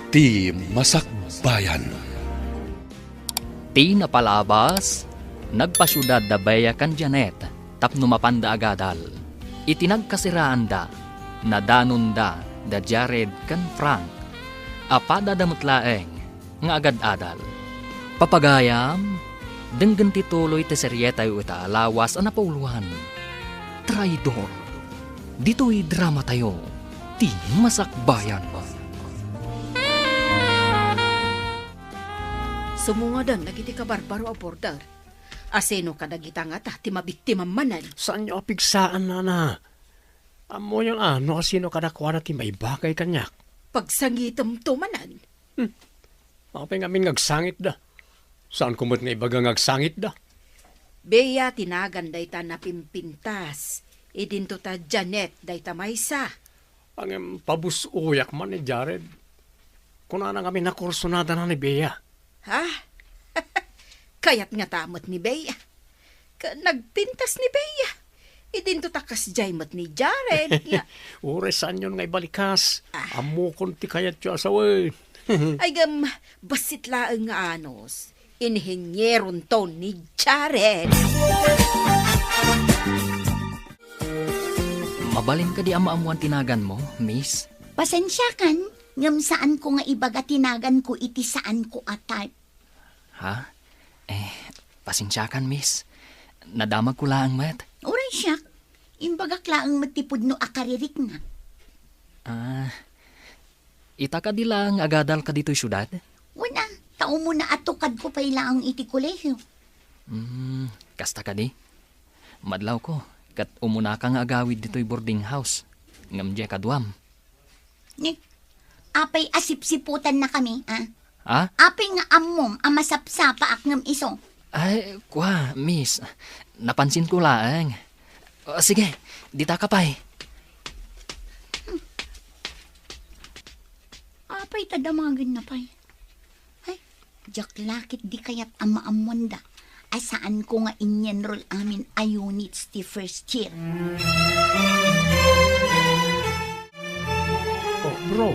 Ti Masakbayan. Ti napalabas, nagpasyudad da baya kan Janet, tapno mapanda agadal. Itinagkasiraan da, nadanon da Jared kan Frank. Apada damutlaeng, nga agad-adal. Papagayam, denggan tituloy te seryeta yu ita alawas ang napauluhan. Traidor. Dito'y drama tayo, Ti Masakbayan. Sumungadan, nagiti ka barbaro a border. Aseno ka nagita nga ta, ti mabiktima manan. Saan nyo apigsaan, nana? Amo yung ano, sino kadakwa na ti may bagay kanyak? Pagsangitam to manan. Apay ngamin ngagsangit da. Saan kumot nga ibaga ngagsangit da? Beya tinagan day ta napimpintas. Idinto ta Janet day ta maysa. Ang pabusuyak man ni Jared. Kuna na kami nakursunada na ni Bea. Ha? Kayat nga tamot ni Beya. Nagpintas ni Beya. Idinto ta kas jaymot ni Jared. Ure saan yun nga ibalikas. Amo konti kayat yung asaway. Ay basit laeng nga anos. Inhenyeron to ni Jared. Mabalin ka di ama-amuan tinagan mo, miss? Pasensya kan, ngam saan ko nga ibaga tinagan ko iti saan ko atay. Ha? Pasensyakan, miss. Nadamag ko lang, met. Uray siya, imbagak laang matipod no akaririk nga. Ita ka di lang agadal ka dito'y syudad? Wala, tao mo na atukad ko pa ilaang iti kolehyo. Kasta ka di? Madlaw ko, kat umuna ka nga agawid dito'y boarding house. Ngamdya kadwam. Apay asipsiputan na kami, ha? Ha? Apay nga amom, amasapsapa ak ngam iso. Ay, kwa, miss. Napansin ko lang. Sige, dita ka pa'y. Apay tadamagin na pa'y. Ay, jak lakit di kayat ama-amwanda. Asaan ko nga inyenrol amin a units ti first year. Oh, bro.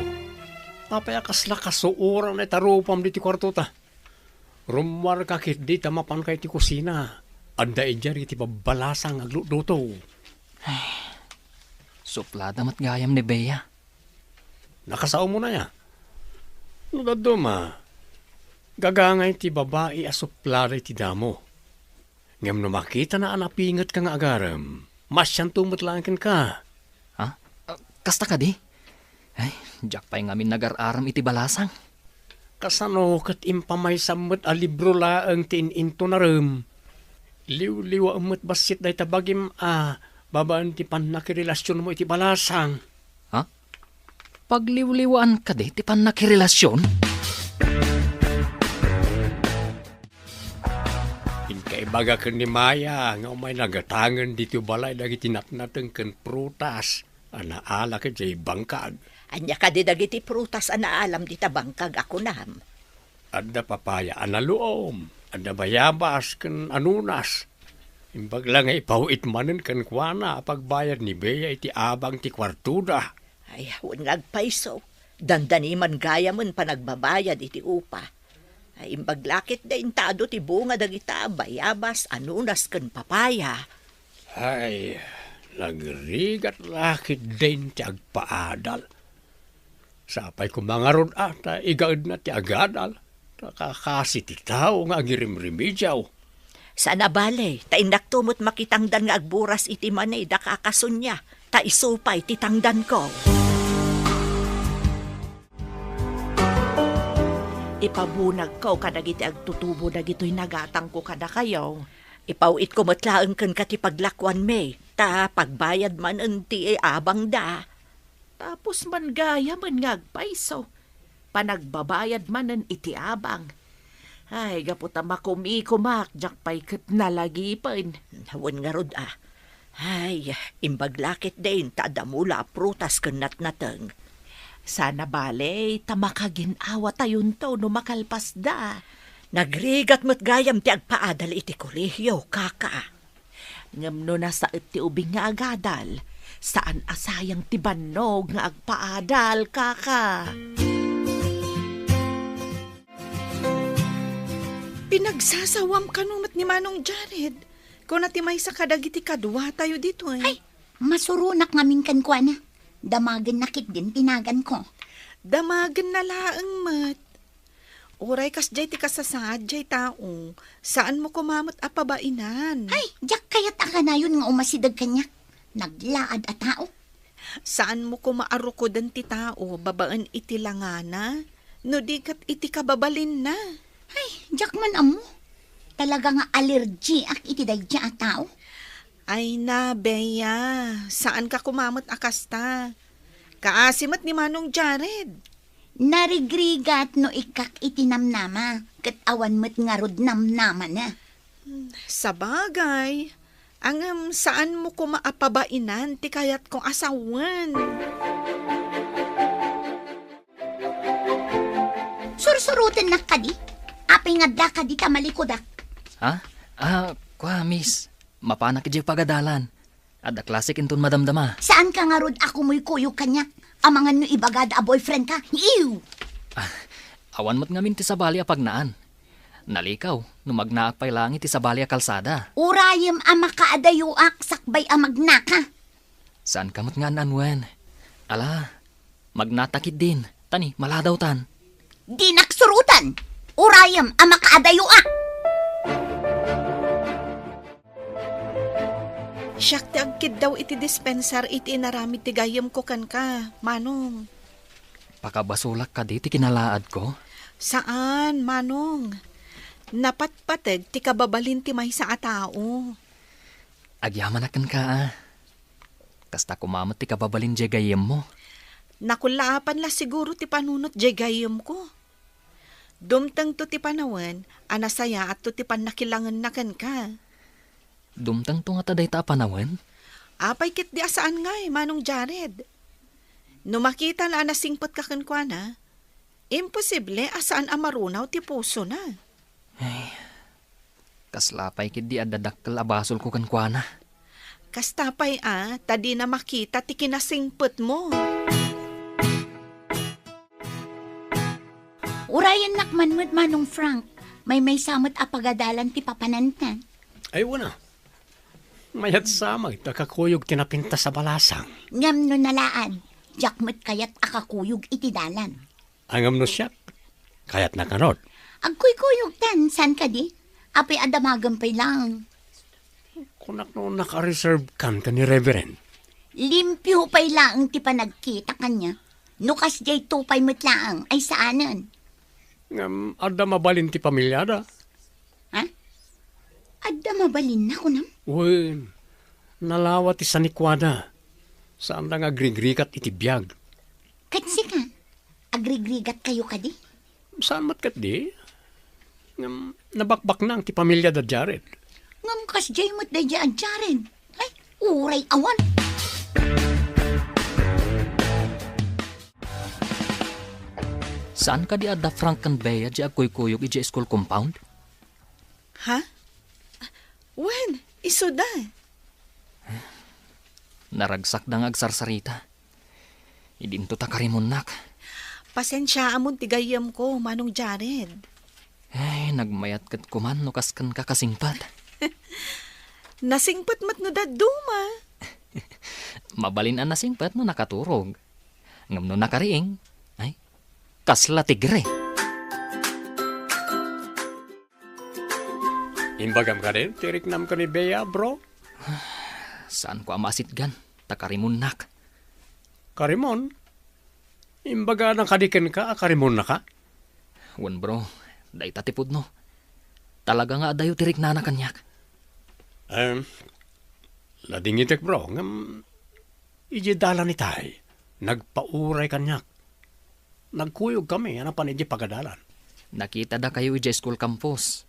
Apay akas lakasuuran na tarupam di ti kwarto ta. Rumwar kakit di tamapan kay ti kusina. Anda ijari ti babalasang agluto. Suplada mat gayam ni Bea. Nakasao mo na ya. Nudado ma. Gagangay ti babae asuplada ti damo. Ngam no makita na anapingat ka nga agaram. Masyan tumot langkin ka. Ha? Kasta ka di? Ay, jak pa'y ngamin nag-araram iti balasang. Kasano kat impamay samot a libro laang tiininto na rum. Liw-liwa amot basit day tabagim babaan ti panakirelasyon mo iti balasang. Ha? Pagliwliwaan ka di, ti panakirelasyon? Inkaibaga ka ni Maya, nga umay nagatangan dito balay dagi tinatnateng ken prutas. Anaala ka jay bangkag. Anya ka di dagiti prutas anaalam di tabangkag ako nam. Adda papaya analuom. Adda bayabas ken anunas. Imbag lang ay pauit manen ken kuana pagbayad ni Bea iti abang ti kwartuda. Ay, nagpaiso. Dandani man gaya man panagbabayad iti upa. Ay, imbaglakit da intado ti bunga dagita bayabas anunas ken papaya. Ay, nagrigat lakit din ti agpaadal. Sapay ko mga rod ata, igaad na ti agadal. Nakakasi ti tao nga agirimrimidyaw. Sana balay, ta indaktumot makitangdan nga agburas iti manay da kakasunya. Ta isupay ti tangdan ko. Ipabunag ko kadagiti agtutubo dagito'y nagatang ko kada kayo. Ipawit ko matlaang kan kati paglakwan me. Ta pagbayad man enti abang da. Tapos man gaya man ngagpaiso. Panagbabayad man ang itiabang. Ay, gaputa makumi-kumak, jakpay kat nalagipan. Hawan nga rod Ay, imbaglakit din, tadamula prutas kanat natang. Sana bale, tamakaginawa tayon to no makalpas da. Nagrigat mo't gayam ti agpaadal iti kolehyo, kaka. Ngam no nasa iti ubing nga agadal, saan asayang tibanog nga agpaadal, kaka. Pinagsasawam ka nung ni Manong Jared. Kung natimay sa kadagiti kadwa tayo dito eh. Ay, masurunak ngamin kan kwa na. Damagan nakit din tinagan ko. Damagan na laang mat. Uray kas jay ti kasasad jay tao. Saan mo kumamot apabainan? Ay, jak kayat akanayon nga umasidag kanyak. Naglaad at tao. Saan mo kumaarukodan ti tao? Babaan iti langana? No di kat iti kababalin na. Ay, jak man amo. Talaga nga allergy ak iti dayja at tao. Ay na, Bea. Saan ka kumamot akasta? Kaasimat ni Manong Jared. Narigrigat no ikak itinamnama. Kat awan mo't nga rod namnama na. Sa bagay, ang saan mo kumaapabainan ti kayat kong asawan? Sursurutin na kadi. Apay nga da kadi tamalikodak. Ha? Kwa, miss. Mapanak iti pagadalan. Ada klasik inton madamdama. Saan ka nga rod ako mo'y kuyo kanyak? Amangan no ibagad a boyfriend ka? Ew! Awan mo't ngamin ti sabali a pagnaan. Nalikaw, numagnaak pa'y langit ti sabali a kalsada. Urayem a makaadayuak sakbay a magnaka. Saan kamot nga nanwen? Ala, magnatakid din. Tani, maladaw tan. Di naksurutan! Urayem a makaadayuak! Siyak ti agkid daw iti dispensar iti inaramid ti gayam ko kan ka, Manong. Pakabasulak ka di ti kinalaad ko. Saan, Manong? Napatpateg ti kababalin ti may sa atao. Agyamanakan ka Kasta kumamot ti kababalin di gayem mo. Nakulaapan la siguro ti panunot di gayam ko. Dumtang to ti panawan, anasaya at to ti panakilangan na kan ka. Dumtang to nga taday ta panawen. Apay kit di asaan nga Manong Jared. No makita na anasingpot ka kankwana, imposible asaan amarunaw ti puso na. Kaslapay kid di adadakkel abasol ko kankwana. Kastapay tadi na makita ti kinasingpot mo. Urayan nakman mo't Manong Frank. May samot a pagadalan ti papanantan. Ay, wala. Mayat samay, takakuyog tinapinta sa balasang. Ngam no nalaan. Jak mo't kayat akakuyog iti dalan. Angam no siya, kayat nakanod. Agkuy-kuyog tan, san ka di? Apay adamagam pay lang. Kunak no naka-reserve kan ni Reverend. Limpyo pay lang ti panagkita kanya. Nukas jay tupay mo't lang ay saanan. Ngam, ada mabalin ti pamilyada. Ha? Adda mabalin na ko nam? Uy, nalawa ti sanikwana. Saan na nga grigrikat iti biyag. Katsi ka, agrigrigat kayo ka di? Saan matkat di? Ngam, nabakbak na ang ti pamilya da Jared. Ngam kas jay mo't da dyan, Jared. Ay, uray awan. Saan ka di adda Frank kan Bea di agkuy-kuyog iti school compound? Ha? Wen, iso da. Naragsak dang agsarsarita. Idinto ta karimunak. Pasensya amon ti gayam ko, Manong Jared. Ay, nagmayat kat kuman no kaskan kakasingpat. Nasingpat mat no daduma. Mabalin ang nasingpat no nakaturog. Ngam no nakariing. Ay, kasla tigre. Imbagam ka rin, tirik nam ka ni Bea, bro. Saan ko amasitgan? Takarimunak. Karimon? Imbaga nang kadiken ka, karimon na ka? Wan bro, day tatipod no. Talaga nga dayo tirik na kanyak. Ladingitek bro, ngam ijidala ni tay. Nagpauray kanyak. Nagkuyog kami, anapan iji pagadalan. Nakita da kayo iji school campus.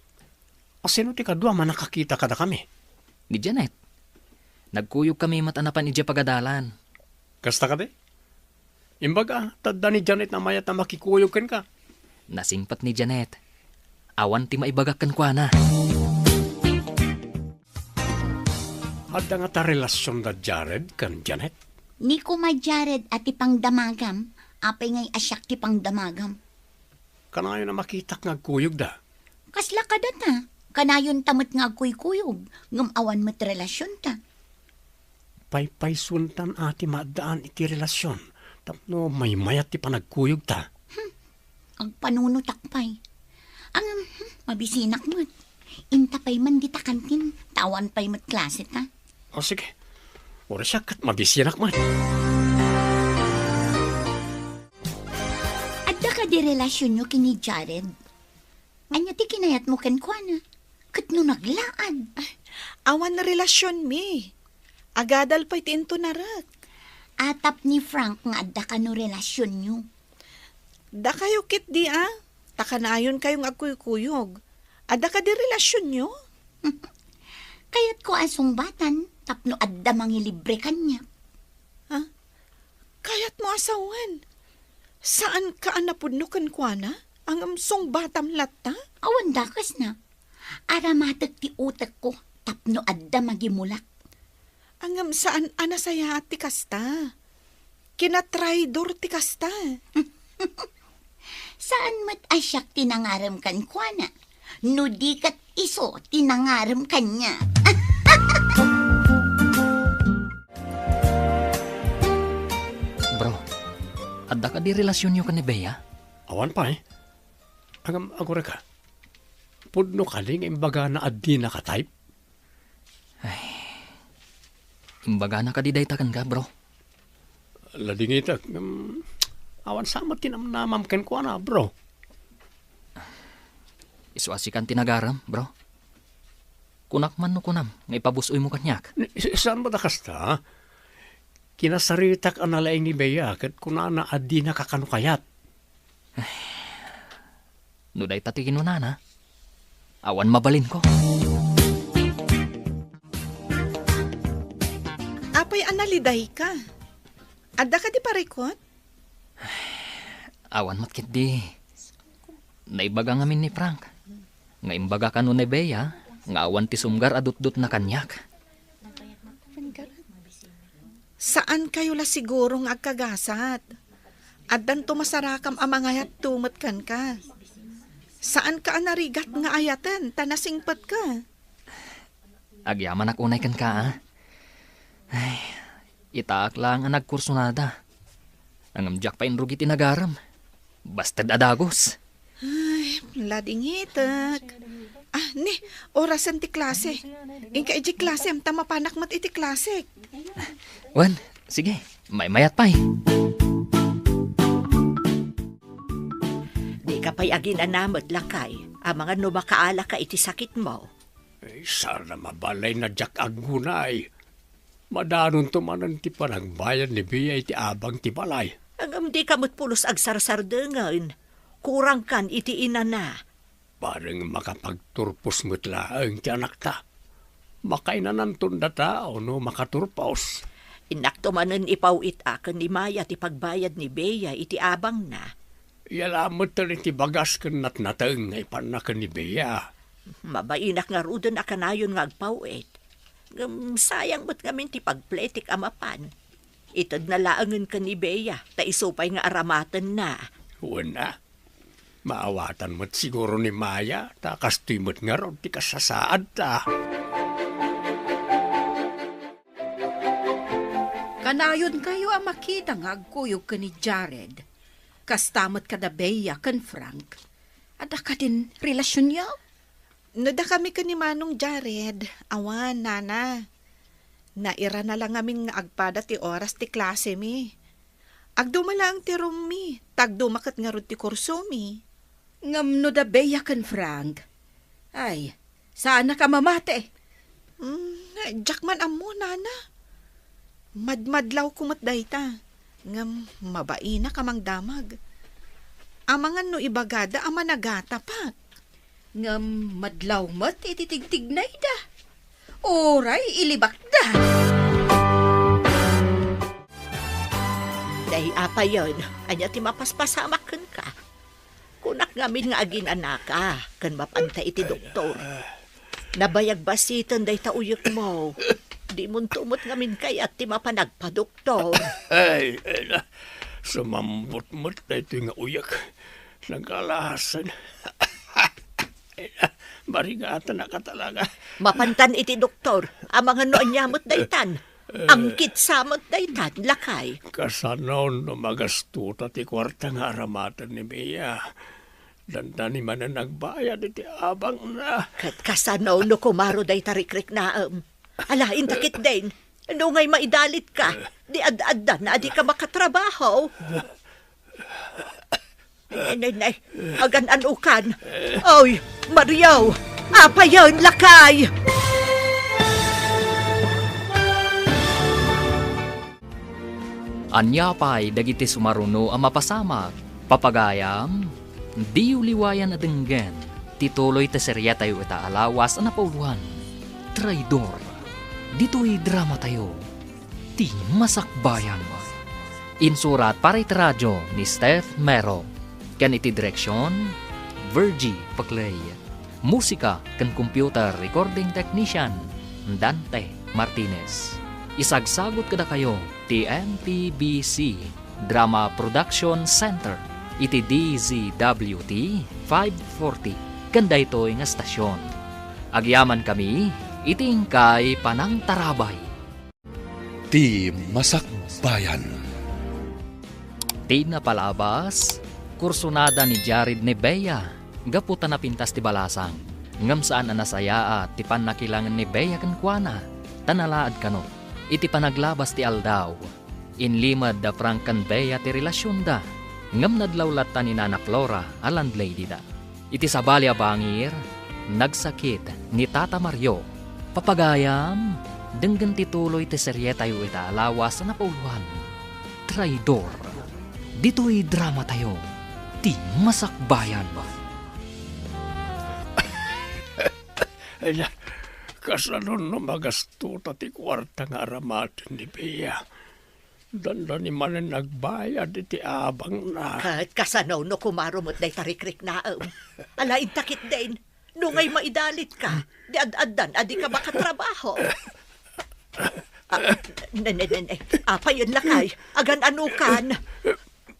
Asino ti kadwa man nakakita ka na kami? Ni Janet. Nagkuyog kami matanapan iji pagadalan. Kasta ka de? Imbaga, tadda ni Janet na mayat na makikuyog kan ka. Nasingpat ni Janet. Awan ti maibagakan kwa na. Adda nga ta relasyon da Jared kan Janet? Ni ko ma Jared at ipang damagam. Apay ngay asyak ti pang damagam. Kanayo na makita nga kuyog da. Kasla ka na. Kanayon tamat nga kuy-kuyog. Ngamawan mo't relasyon ta. Paypaysuntan ati maadaan iti relasyon. Tapno may mayat ti panagkuyog ta. Ang panunutak pa'y. Ang mabisinak mo't. Inta pa'y man di ta kantin. Tawan pa'y mo't klase ta. O sige, oras siya kat mabisinak man. Adda ka di relasyon nyo kini Jared. Anya ti kinayat mo ken kuana. Kat no naglaan. Awan na relasyon mi. Agadal pa'y tinto narak. Atap ni Frank nga adda ka no relasyon nyo. Da kayo kit di Takanayon kayong agkuyog. Ada ka di relasyon nyo? Kaya't ko asong batan, tapno adda mangilibre kanya. Kayat mo asawan. Saan ka anapudno kan kuana? Ang amsong batam lata? Awan dakas na. Aramatek ti utak ko, tapno adda magimulak. Ang saan anasaya ti kasta? Kinatraidor ti kasta. Saan mat asyak tinangaram kan kuana? No di kat iso tinangaram kanya. Bro, adda ka di relasyon nyo ka ni Bea? Awan pa Agam agora ka. Pudno ka ling imbaga na addi na ka-type. Imbaga na ka di daytakan ka, bro. Lading itak. Awan sama tinamnamam ken ko na, bro. Isuasikan tinagaram, bro. Kunak man no kunam, nga ipabusoy mo kanyak. Saan ba kasta? Kinasaritak ang nalaing ni Bea kat kunana addi na kakanukayat. No day tatikin mo na. Awan mabalin ko. Apay analiday ka. Ada ka di parekot? Awan matkit di. Naibaga ngamin ni Frank. Nga imbaga ka no ni Bea, nga awan ti sumgar adut-dut na kanyak. Saan kayo la siguro nga agkagasat? Addan tumasarakam amangayat tumat kan ka. Saan ka anarigat nga ayatan, tanasingpat ka? Agyaman ak unay kan ka, Ay, itaak lang ang nagkursunada. Nangamjak pa inrugi tinagaram. Bastad adagos. Ay, ladingitak. Ni, orasan ti klase. Inka iji klase, am tamapanak mat iti klase. Wan, sige, may mayat pa'y. Di ka pa'y agin anamot lakay. Ang mga numakaala ka iti sakit mo. Sana mabalay na jak agunay. Madanon tumanan ti panagbayan ni Bea iti abang ti balay. Ang di kamot pulos agsarsardengan. Kurang kan iti ina na. Parang makapagturpos mo't laang ti anak ta. Makainan tunda ta o no makaturpos. Inakto manen ipawit akan ni Maya ti pagbayad ni Bea iti abang na. Yalamot ta rin ti bagas kan natnatang ngay panakan ni Bea. Mabainak nga rudon akanayon nga agpawit. Sayang mo't ngamin ti pagpletik amapan. Itad na laangan ka ni Bea, ta isupay nga aramatan na. Una, maawatan mo't siguro ni Maya, ta kastoy mo't nga ron ti kasasaad ta. Kanayon kayo ang makita nga agkuyog ka ni Jared. Kastamot ka da Bea kan Frank. Ada ka din relasyon niya? Nada kami ka ni Manong Jared. Awan, nana. Naira na lang aming nga agpada ti oras ti klase mi. Agdumala ang ti room mi. Tagdumakat nga ron ti kurso mi. Ngamno da Bea kan Frank. Ay, saan na ka mamate? Jack man amo, nana. Madmadlaw kumat dayta. Ngam mabaina kamang damag. Amangan no ibagada ama nagata pak. Ngam madlaw mat ititigtignay da. Oray ilibak da. Dahi apa yon, anya ti mapaspasamak ka. Kunak ngamin nga agin anaka, kan mapanta iti doktor. Nabayag basitan dahi tauyok mo. Di mo tumot ngamin kay at ti mapanagpa-doktor. Ay, sumambot mo't na ito nga uyak. Nagkalahasan. Marigatan na ka talaga. Mapantan iti doktor, ang mga noon nyamot daytan. Angkit samot daytan, lakay. Kasanaw no magastuta ti kwarta nga aramatan ni Mia. Dandani man na nagbayad iti abang na. Kat kasanaw no kumaro day tarikrik naam. Alain takit din. Ano ngay maidalit ka? Di ad-adda na di ka makatrabaho. Nay, agan anukan. Oy, Mariaw, apa yun, lakay? Anyapay dagiti sumaruno ang mapasamak. Papagayam, di uliwayan na denggen. Tituloy ta serya tayo ita alawas ang napauluhan. Traidor. Dito'y drama tayo. Ti masakbayan. Insurat para iti radyo ni Steph Mero. Kan iti direksyon, Virgie Paclay. Musika kan computer recording technician, Dante Martinez. Isagsagot kada kayo, TMPBC Drama Production Center. Iti DZWT 540. Kanda ito nga stasyon. Agyaman kami, iting kay Panang Tarabay. Ti Masakbayan. Ti na palabas, kursunada ni Jared Nebeya. Gaputan na pintas ti balasang. Ngam saan na nasaya at ti panakilangan ni Bea kan kuana. Tanalaad kano. Iti panaglabas ti aldaw. Inlimad da Frank kan Bea ti relasyon da. Ngam nadlawlat ta ni Nana Flora a landlady da. Iti sabali a bangir, nagsakit ni Tata Mario. Papagayam, denggan tituloy ti serye tayo ita alawas na napauluhan. Traidor. Dito'y drama tayo. Ti masakbayan ba? Kasanon no magastuta ti kwarta nga aramatin ni Bea. Dandani man na nagbayad iti abang na. Kat kasanaw no kumaro mo't day tarikrik naam. Alain takit din. Nungay maidalit ka. Di ad-addan, adi ka makatrabaho. Apa yun lakay? Agan anukan.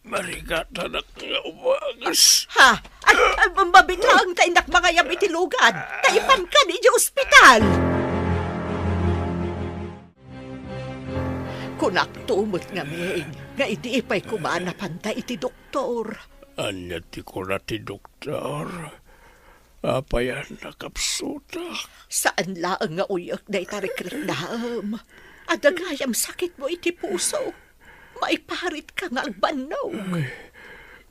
Marigata na nga umagas. Ha? At mabitlang tayo mga yam itilugan. Taipan ka ni ospital. Kunak tumot nga may. Nga iti ipay kumanapan ta iti doktor. Anya ti ko na ti doktor. Apayan nakapsuta. Saan laang nga uyak na itarikrik naam? Adagayam sakit mo iti puso. Maiparit ka nga agbanong.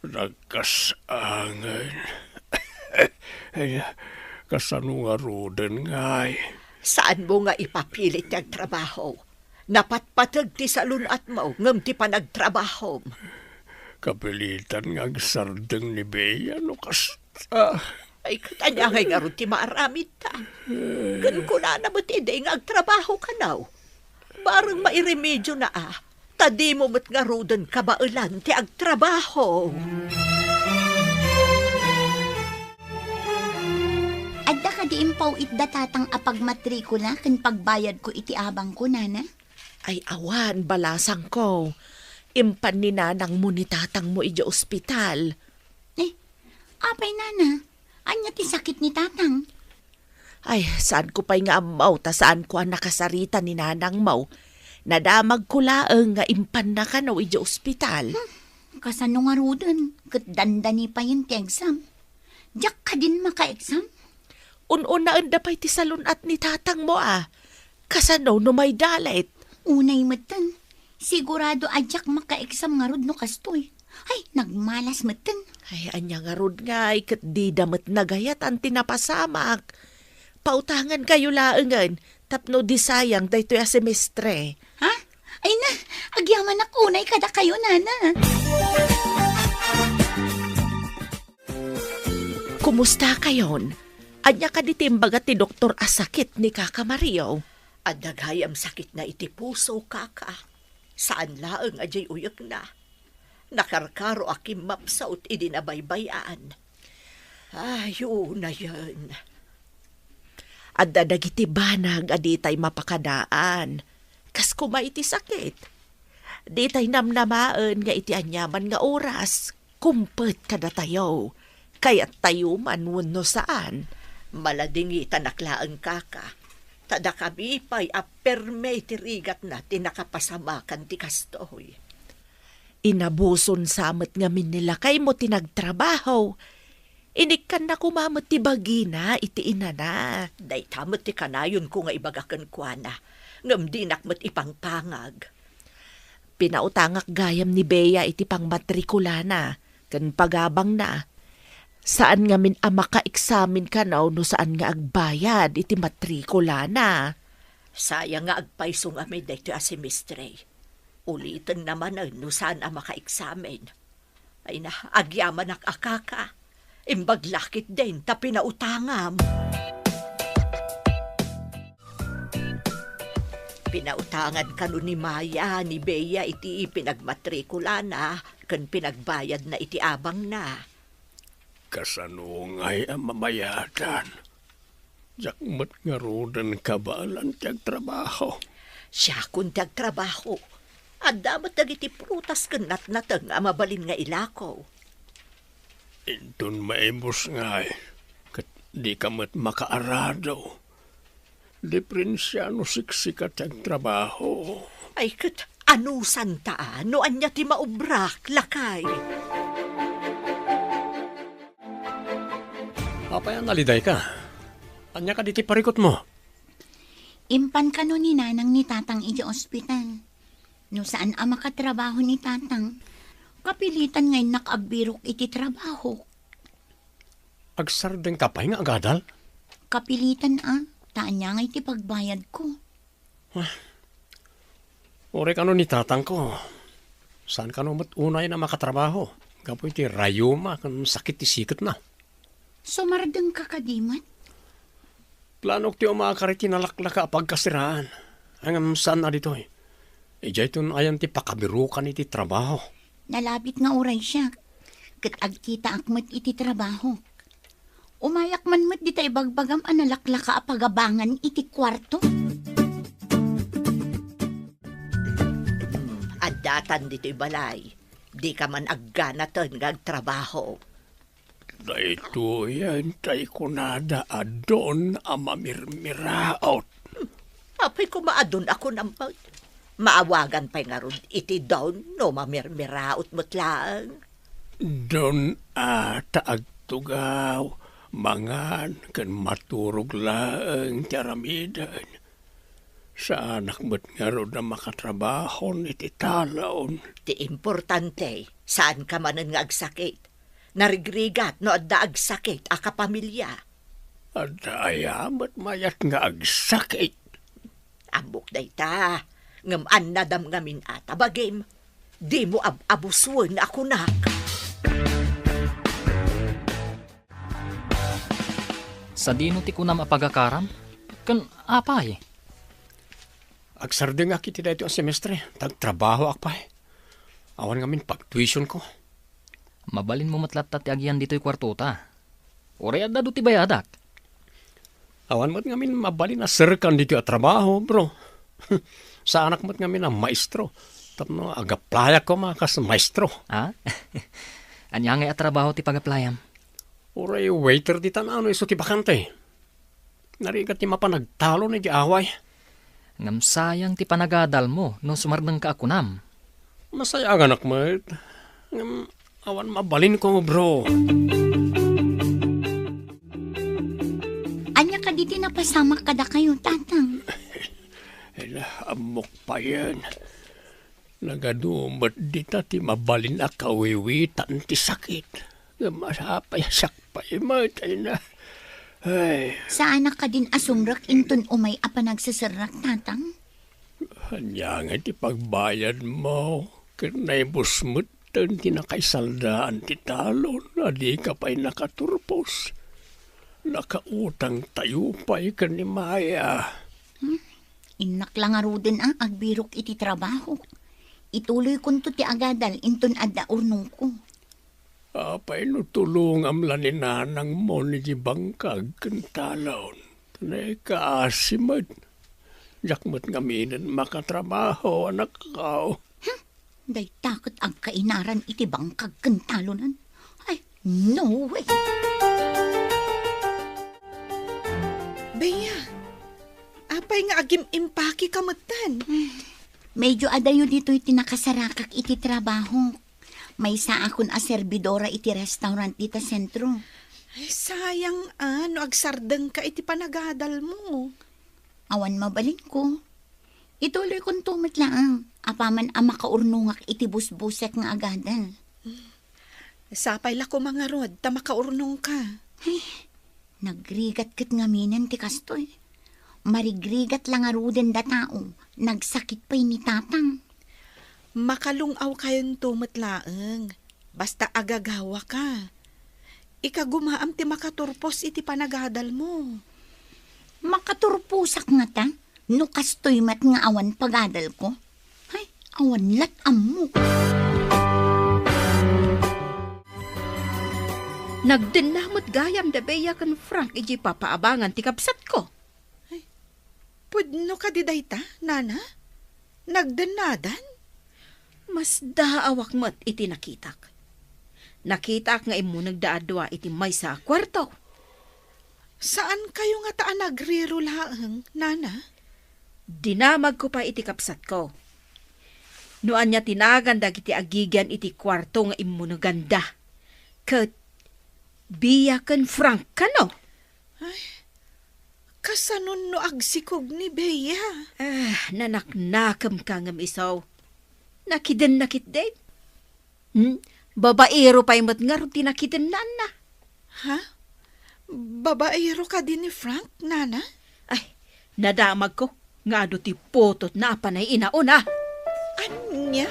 Nagkasangan. Kasano nga roden ngay. Saan mo nga ipapilit yung trabaho? Napatpatag ti salunat mo, ngam ti panagtrabaho. Kapilitan nga sardeng ni Bea no kasta. Ay katanya nga ron ti maaramid ta. Gan ko na naman ti nga agtrabaho ka naw. Parang mairemedyo na Tadi mo mat nga roden kabailan ti agtrabaho. Adda ka di impaw itda tatang apagmatrikula kan pagbayad ko iti abang ko, nana? Ay awan, balasang ko. Impan ni nanang mo ni tatang mo ija ospital. Apay, nana. Anya ti sakit ni tatang? Ay, saan ko pa'y nga amaw, ta saan ko ang nakasarita ni nanang maw. Nadamag ko laeng nga impan na ka no ija ospital. Kasano nga roden? Kat dandani pa yun ti exam. Diyak ka din maka-exam? Un-una anda pa'y ti salunat ni tatang mo Kasano no may dalit. Unay matan. Sigurado adyak maka-exam nga rod no kastoy. Ay, nagmalas matan. Ay, anya nga rod nga, kat di damat nagayat ang tinapasamak. Pautangan kayo laengan, tapno di sayang daytoy a semestre. Ha? Ay na, agyaman na kunay kada kayo, nana. Kumusta kayon? Anya ka ditimbaga ti doktor asakit ni Kaka Mario? Adagayam sakit na iti puso, kaka. Saan laeng ajay uyak na? Nakarkaro akim mapsaut idinabaybayaan. Ayun na yan. Adda dagiti banag aditay mapakadaan. Kas kuma iti sakit. Ditay namnamaan nga iti anyaman nga oras. Kumpet kada tayo. Kaya't tayo man wano saan. Maladingi tanaklaan kaka. Tada kami pa'y aperme tirigat na tinakapasamakan ti kastoy. Inabuson samet ngamin nila kay mo tinagtrabaho. Inikan na kumamot ti bagina, iti inana. Day tamot ti kanayon ko nga ibagakan kwa na. Ngam di nakmat ipangpangag. Pinautangak gayam ni Bea iti pang matrikulana, kan pagabang na. Saan nga min maka-examine ka no saan nga agbayad iti matrikulana. Sayang nga agpaisong ami dito a semestre. Ulitin naman no saan maka-examine. Ay na, agyaman ak akaka. Imbaglakit din ta pinautangam. Pinautangan kanu ni Maya, ni Bea iti pinagmatrikula na, kan pinagbayad na iti abang na. Kasanungay ang mamayadan. Jakmat nga rodan kabalan tiyag trabaho. Siya kun tiyag trabaho. At damat dagiti prutas kanat natang mabalin nga ilakaw. Intun maimos nga kat di ka mat makaarado. Deprensya no siksikat tiyag trabaho. Ay kat ano santa, no anya ti maubrak, lakay. Apay naliday ka. Anya ka diti parikot mo. Impan ka no ni nanang ni tatang iti ospital. No saan ang makatrabaho ni tatang? Kapilitan ngayon nakabirok iti trabaho. Agsardeng kapay nga agadal? Kapilitan taan niya nga iti pagbayad ko. Orek ano ni tatang ko. Saan ka no unay na makatrabaho? Gapo iti rayuma kan sakit ti sikat na. Sumardeng ka kadimat? Planok ti umakariti nalaklaka pagkasiraan. Ang saan na dito eh. Ijay tun ayan ti pakabirukan iti trabaho. Nalabit nga uray siya. Kat agkita akmat iti trabaho. Umayak man mat di tayo bagbagam analaklaka apagabangan iti kwarto. Adatan dito'y balay. Di ka man agganatan nga agtrabaho. Dahito yan tay kunada adon ang mamirmiraot. Apay ko maadon ako nampag. Maawagan pa'y nga ron iti down no mamirmiraot mo't lang. Don taagtugaw, mangan kan maturog laeng tiaramidan. Sa anak mo't nga ron na makatrabahon iti talaon. Ti importante, saan ka manan nga agsakit. Narigrigat no adda agsakit a kapamilya. Adda ayamat mayat nga agsakit. Ambok day ta, ngam annadam ngamin ata bagim. Di mo abuswan ako nak. Sa dino ti kunam apagakaram? Kan apay? Agsardeng akit iti dito ang semestre. Tagtrabaho akpay. Awan ngamin pag-tuition ko. Mabalin mo matlatta ti agyan dito'y kwartuta. Oray adda do ti bayadak. Awan mo't ngamin mabalin na serkan dito at trabaho, bro. Sa anak mo't ngamin na maestro. Tapno agaplayak ko makas maestro. Ha? Anya nga trabaho ti pagaplayam? Oray waiter di tanano iso ti bakante. Narigat ti mapanagtalo ni di away. Ngam sayang ti panagadal mo no sumardeng ka akunam. Masaya ang anak mo. Ngam awan mabalin ko, bro. Anya ka diti napasama kada kayo, tatang. Amok pa yan. Nagadumat dita ti mabalin na kawiwitan ti sakit. Masapay sakpay matay na. Ay, Sa anak ka din asumrak inton umay apa nagsasarak, tatang? hanya nga ti pagbayad mo. Kanay busmut tan tinakaisaldaan ti talon. Adi ka pa'y nakaturpos. Nakautang tayo pa'y kanimaya. Inak lang aruden agbirok iti trabaho. Ituloy kunto ti agadal inton adda urnong ko. Apay no tulong am laninanang mo ni di bangkag kantalon. Tanay kaasimat. Jakmat ngaminan makatrabaho anak kao. Day takot ang kainaran iti bangkag kentalonan. Ay, no way. pay nga agim impaki kamutan. Medyo adayo dito'y tinakasarakak iti trabaho. May sa akon a servidora iti restaurant dita sentro. Ay, sayang no agsardeng ka iti panagadal mo. Awan mabalin ko. Ituloy kong tumit lang. Apaman ang makaurnungak iti busbusek nga agadal. Sapay la ko mga rod, ta makaurnong ka. Nagrigat kat nga minan ti kastoy. Marigrigat lang aruden da tao. Nagsakit pa'y ni tatang. Makalungaw kayon tumit laeng. Basta agagawa ka. Ikagumaam ti makaturpos iti panagadal mo. Makaturpusak nga ta. No kastoy mat nga awan pagadal ko. Ay, awan lat ammo. Nagdinamot gayam da beya kan Frank iji papaabangan ti kapsat ko. Ay, pudno ka di dayta, nana? Nagdanadan? Mas daawak mat iti nakitak. Nakitak nga imo nagdaadwa iti may sa kwarto. Saan kayo nga taan nagriro laang, nana? Dinamag ko pa iti kapsat ko. Noan niya tinagan dagiti agigyan iti kwarto nga imo ganda. Kat biya kan Frank kano? Ay, kasanon no agsikog ni Beya. Nanaknakam ka ngam isaw. Nakiden nakit din. Babaero pa'y matngar tinakiden nana. Ha? Babaero ka din ni Frank, nana? Ay, nadamag ko. Nga do ti potot na panay inauna. Anya?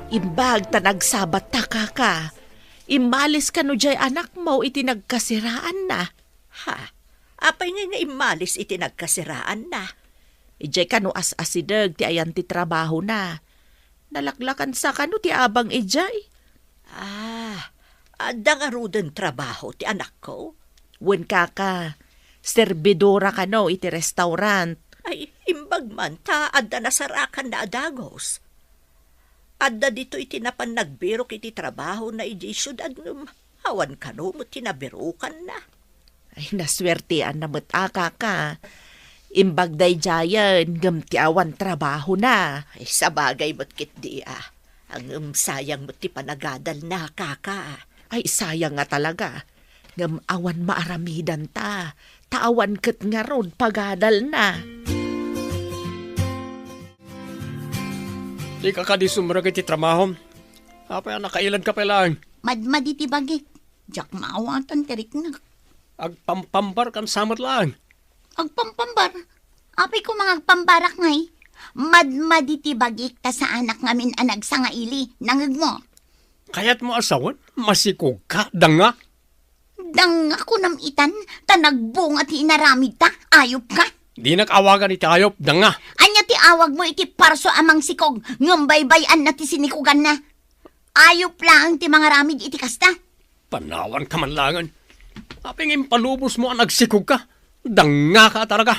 Imbag ta nagsabat ta ka. Imalis ka no jay anak mo iti nagkasiraan na. Ha? Apay nga imalis iti nagkasiraan na. Ijay ka no as-asideg ti ayan ti trabaho na. Nalaklakan sa ka no ti abang ijay. Adda nga ruden trabaho ti anak ko. Wen ka. Servidora ka no iti restaurant. Ay, imbag man ta, adda nasarakan na adagos. Adda dito iti napan nagbirok iti trabaho na iti syudad awan ka no mo tinabirukan na. Ay, naswertian na mataka ka. Imbag day jayan, gamti awan trabaho na. Ay, sabagay mo't kit di Ang sayang mo't ti panagadal na kaka. Ay, sayang nga talaga. Ngam awan maaramidan ta. Taawan kat nga ron pagadal na. Di ka di sumurag iti trabaho. Apay nakailan ka pa lang. Madmadi ti bagik. Jak maawatan tirik na. Agpampambar kan samot lang. Agpampambar. Apay ko mga agpambarak ngay. Madmadi ti bagik ta sa anak ngamin anag sa nga ili. Nangag mo. Kaya't mo asawan, masikog ka, danga. Dang ako namitan, tanagbong at inaramid ta, ayop ka. Di nag-awagan iti ayop, danga. Anya ti awag mo iti parso amang sikog, ngambay-bayan na ti sinikugan na. Ayop lang ti mga ramid iti kasta. Panawan ka man langan. Aping impalubos mo ang nagsikog ka, danga ka talaga.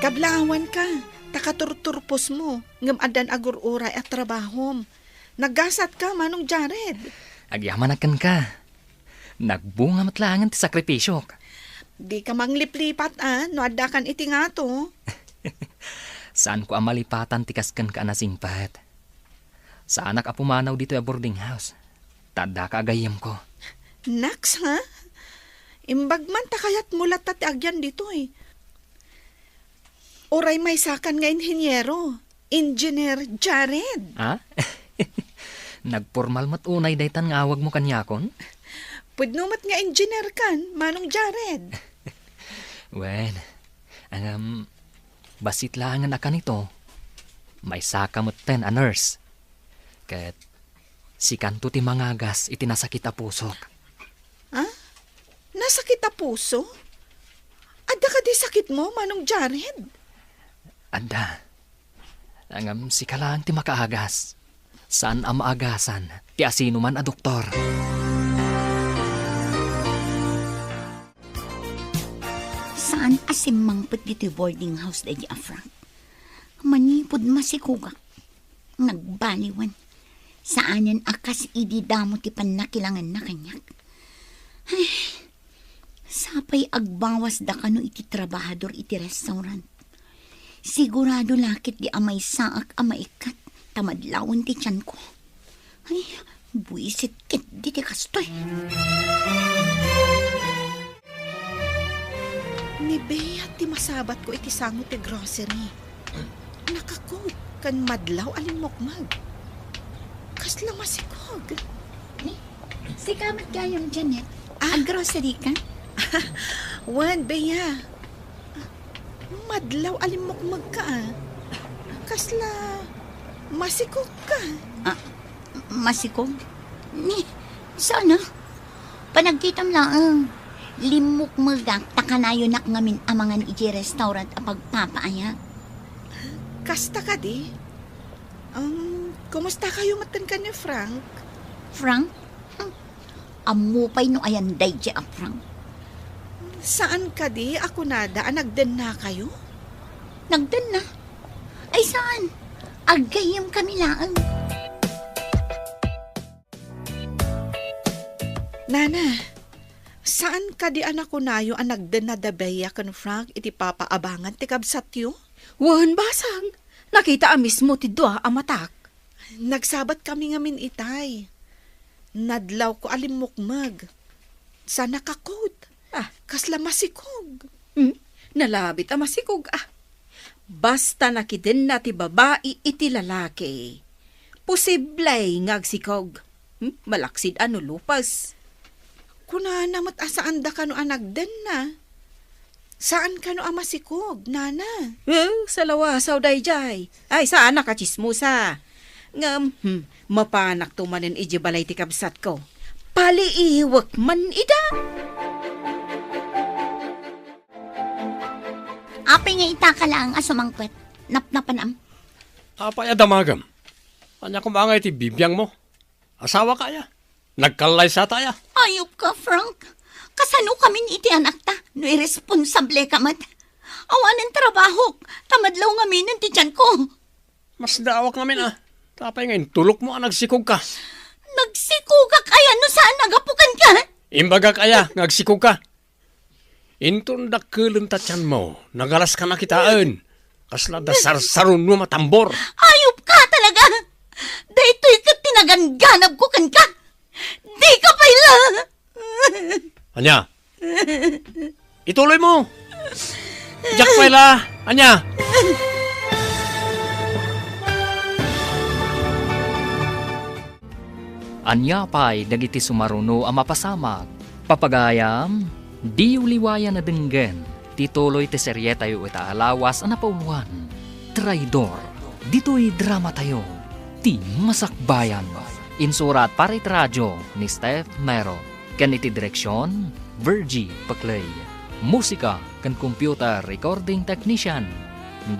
Kablawan ka, takaturturpos mo, ngam adan agur-uray at trabahom. Naggasat ka, Manong Jared. Agyamanakan ka. Nagbunga matlangan ti sakripisyo. Di ka mangliplipat, no adakan iti nga to. Saan ko amalipatan tikaskan ka na singpat? Sa anak apumanaw dito a boarding house. Tada ka agayam ko. Naks, ha? Imbag man takayat mulat at agyan dito Oray may sakan nga inhenyero. Engineer Jared. Ha? Nagpormal mat unay daytan nga awag mo kanyakon? Pudnumat nga engineer kan, Manong Jared. Wen, basit lang nga nito. May saka mo't ten a nurse. Kat si kanto ti mangagas iti nasakit a pusok. Ha? Nasakit a puso? Adda ka di sakit mo, Manong Jared? Adda. Si kalang ti makaagas. Saan ang maagasan? Ti asino man a doktor. Saan asimangpet dito boarding house da di Frank? Manipod masikugak. Nagbaliwan. Saanan akas ididamo ti panakilangan na kanyak. Sapay agbawas da kano iti trabahador iti restaurant. Sigurado lakit di amay saak amaikat tamadlawon ti tiyan ko. Ay, buisit kit di ti kastoy. Ni Bea ti masabat ko iti sango ti grocery. Nakakot kan madlaw alimokmag. Kasla masikog. Si kamat gayam, Janet. Ang grocery ka? Wan, Bea. Madlaw alimokmag ka Kasla masikog ka. Masikog? Ni, sana? Panagkitam lang. Limok magak takanayo nak ngamin amangan iti restaurant a pagpapaaya. Kasta ka di? Kumusta kayo matan ka ni Frank? Frank? Amupay no ayan day di Frank. Saan ka di? Ako nada, nagden na kayo? Nagdan na? Ay saan? Agayam kami lang. Nana, saan ka di anak ko nayo ang nagden na dabeya kan Frank iti papaabangan ti kabsat yo? Wan basang, nakita mismo ti dua amatak. Nagsabat kami ngamin itay. Nadlaw ko alimukmag. Sana kakod. Kasla masikog. Nalabit ang masikog Basta nakiden na ti babae iti lalaki. Posiblay ngagsikog. Malaksid ano lupas. Kuna namat asaan da kano anagden na. Saan kano amasikog, nana? Sa lawasaw dayjay. Ay saan nakachismusa. Ngam, mapanak tumanin iji balay ti kabsat ko. Paliiwak man ida. Apay nga itaka lang asumangkwet. Napnapanam. Apay adamagam. Anya kumangay ti bibiyang mo. Asawa kaya. Nagkalay sa taya. Ayop ka, Frank. Kasano kami iti anak ta? No irresponsable ka mat. Awanan trabaho. Tamadlaw ngamin ang tiyan ko. Mas daawak namin Tapay ngayon, tulok mo nagsikog ka. Nagsikog ka kaya no saan nagapukan ka? Imbaga kaya, nagsikog ka. Intun dakkelem tatyan mo, nagalas ka na kitaan. Kasla da sarsaron mo matambor. Ayop ka talaga. Daytoy ka tinaganganab ko kan ka. Di ka paila. Anya, ituloy mo. Jack paila, Anya. Anya pa'y dagiti sumaruno ang mapasamag. Papagayam, di uliwayan na denggen. Tituloy ti serye tayo ita alawas ang napauwan. Traidor, dito'y drama tayo. Ti masakbayan. Insurat parit radyo ni Steph Mero. Kan iti direksyon, Virgie Paclay. Musika kan computer recording technician,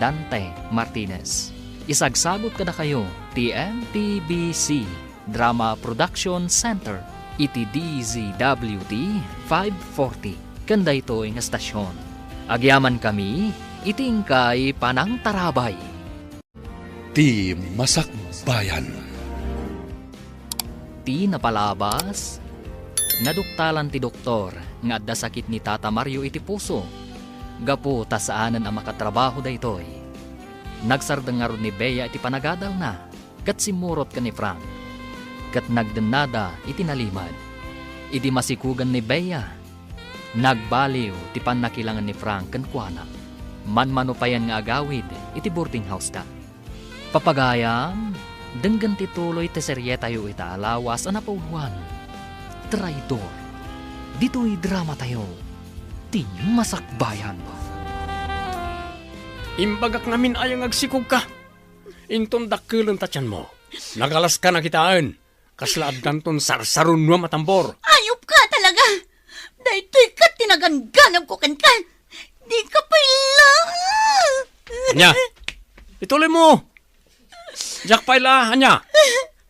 Dante Martinez. Isagsagot kada kayo, ti MTBC Drama Production Center, iti DZWT 540. Kanda ito nga stasyon. Agyaman kami, itingkay panang tarabay. Ti Masakbayan. Ti napalabas, naduktalan ti doktor nga adda sakit ni Tata Mario iti puso. Gapo ta saanan ang makatrabaho daytoy. Nagsardang ni Bea iti panagadaw na, kat simurot ka ni Frank. Kat nagdenada iti nalimad. Idi masikugan ni Bea. Nagbaliw ti panakilangan ni Frank ken kuana. Manmanupayan nga agawid iti boarding house ta. Papagayam, denggan ti tuloy ti serye tayo ita alawas ang napauwan. Traidor, dito'y drama tayo. Ti masakbayan. Imbagak namin ayang agsikog ka. Inton dakkelem tatyan mo. Nagalas ka na kitaan. Kasla abdanton sarsaron mo matambor. Ayop ka talaga. Daytoy ka tinaganganab ko kan ka. Di ka paila. Anya, ituloy mo. Jack paila, Anya.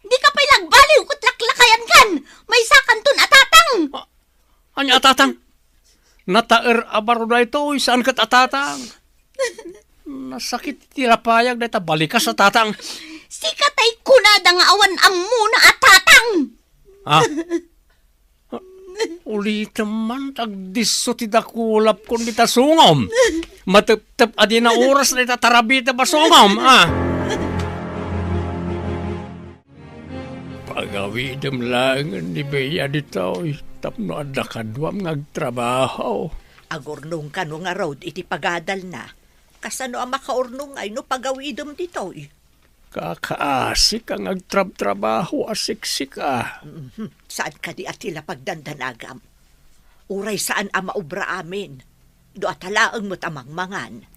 Di ka paila baliw ko tlaklakayan kan. May sakanton atatang. Anya atatang. Nataer abaro da ito. Saan kat atatang? Nasakit tirapayag da ita balikas atatang. Sikatay kunada nga awan ammo na atatang. Ha? ulita man tagdiso ti dakulap kun di tasungom. Matep-tep adi na oras na itatarabita ba sungom, Pagawidem lang ni Bea dito, tapno adda kadwam ngagtrabaho. Agurnong ka no nga road iti pagadal na. Kasano ang makaurnong ay no pagawidom dito. Kakaasik ang agtrab-trabaho, asiksik ka. Saan ka di atila pagdandanagam? Uray saan ang maubra amin? Do atalaang mo't amangmangan.